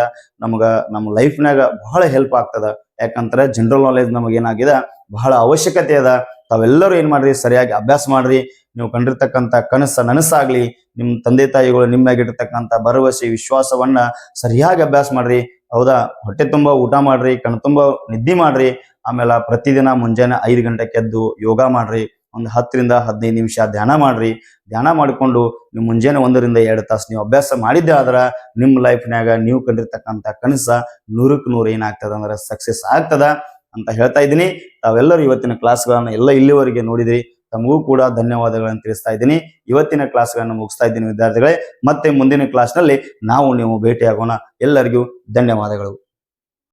A: ನಮ್ಮ ಲೈಫ್ನಾಗ ಬಹಳ ಹೆಲ್ಪ್ ಆಗ್ತದ. ಯಾಕಂದ್ರೆ ಜನರಲ್ ನಾಲೆಜ್ ನಮಗ್ ಏನಾಗಿದೆ, ಬಹಳ ಅವಶ್ಯಕತೆ ಅದ. ತಾವೆಲ್ಲರೂ ಏನ್ ಮಾಡ್ರಿ, ಸರಿಯಾಗಿ ಅಭ್ಯಾಸ ಮಾಡ್ರಿ. ನೀವು ಕಂಡಿರ್ತಕ್ಕಂಥ ಕನಸ ನನಸಾಗ್ಲಿ. ನಿಮ್ಮ ತಂದೆ ತಾಯಿಗಳು ನಿಮ್ಮಾಗಿರ್ತಕ್ಕಂಥ ಭರವಸೆ ವಿಶ್ವಾಸವನ್ನ ಸರಿಯಾಗಿ ಅಭ್ಯಾಸ ಮಾಡ್ರಿ. ಹೌದಾ, ಹೊಟ್ಟೆ ತುಂಬಾ ಊಟ ಮಾಡ್ರಿ, ಕಣ್ತುಂಬ ನಿದ್ದೆ ಮಾಡ್ರಿ. ಆಮೇಲೆ ಪ್ರತಿದಿನ ಮುಂಜಾನೆ 5 ಗಂಟೆಗೆ ಎದ್ದು ಯೋಗ ಮಾಡ್ರಿ. ಒಂದು 10 ರಿಂದ 15 ನಿಮಿಷ ಧ್ಯಾನ ಮಾಡ್ರಿ. ಧ್ಯಾನ ಮಾಡಿಕೊಂಡು ನೀವು ಮುಂಜಾನೆ 1 ರಿಂದ 2 ತಾಸು ನೀವು ಅಭ್ಯಾಸ ಮಾಡಿದ್ದೆ ಆದ್ರ ನಿಮ್ಮ ಲೈಫ್ನಾಗ ನೀವು ಕಂಡಿರ್ತಕ್ಕಂಥ ಕನಸ 100ಕ್ಕೆ 100 ಏನಾಗ್ತದ ಅಂದ್ರೆ ಸಕ್ಸಸ್ ಆಗ್ತದ ಅಂತ ಹೇಳ್ತಾ ಇದ್ದೀನಿ. ತಾವೆಲ್ಲರೂ ಇವತ್ತಿನ ಕ್ಲಾಸ್ಗಳನ್ನ ಎಲ್ಲ ಇಲ್ಲಿವರೆಗೆ ನೋಡಿದ್ರಿ. ತಮಗೂ ಕೂಡ ಧನ್ಯವಾದಗಳನ್ನು ತಿಳಿಸ್ತಾ ಇದ್ದೀನಿ. ಇವತ್ತಿನ ಕ್ಲಾಸ್ಗಳನ್ನು ಮುಗಿಸ್ತಾ ಇದ್ದೀನಿ ವಿದ್ಯಾರ್ಥಿಗಳೇ. ಮತ್ತೆ ಮುಂದಿನ ಕ್ಲಾಸ್ನಲ್ಲಿ ನಾವು ನೀವು ಭೇಟಿಯಾಗೋಣ. ಎಲ್ಲರಿಗೂ ಧನ್ಯವಾದಗಳು.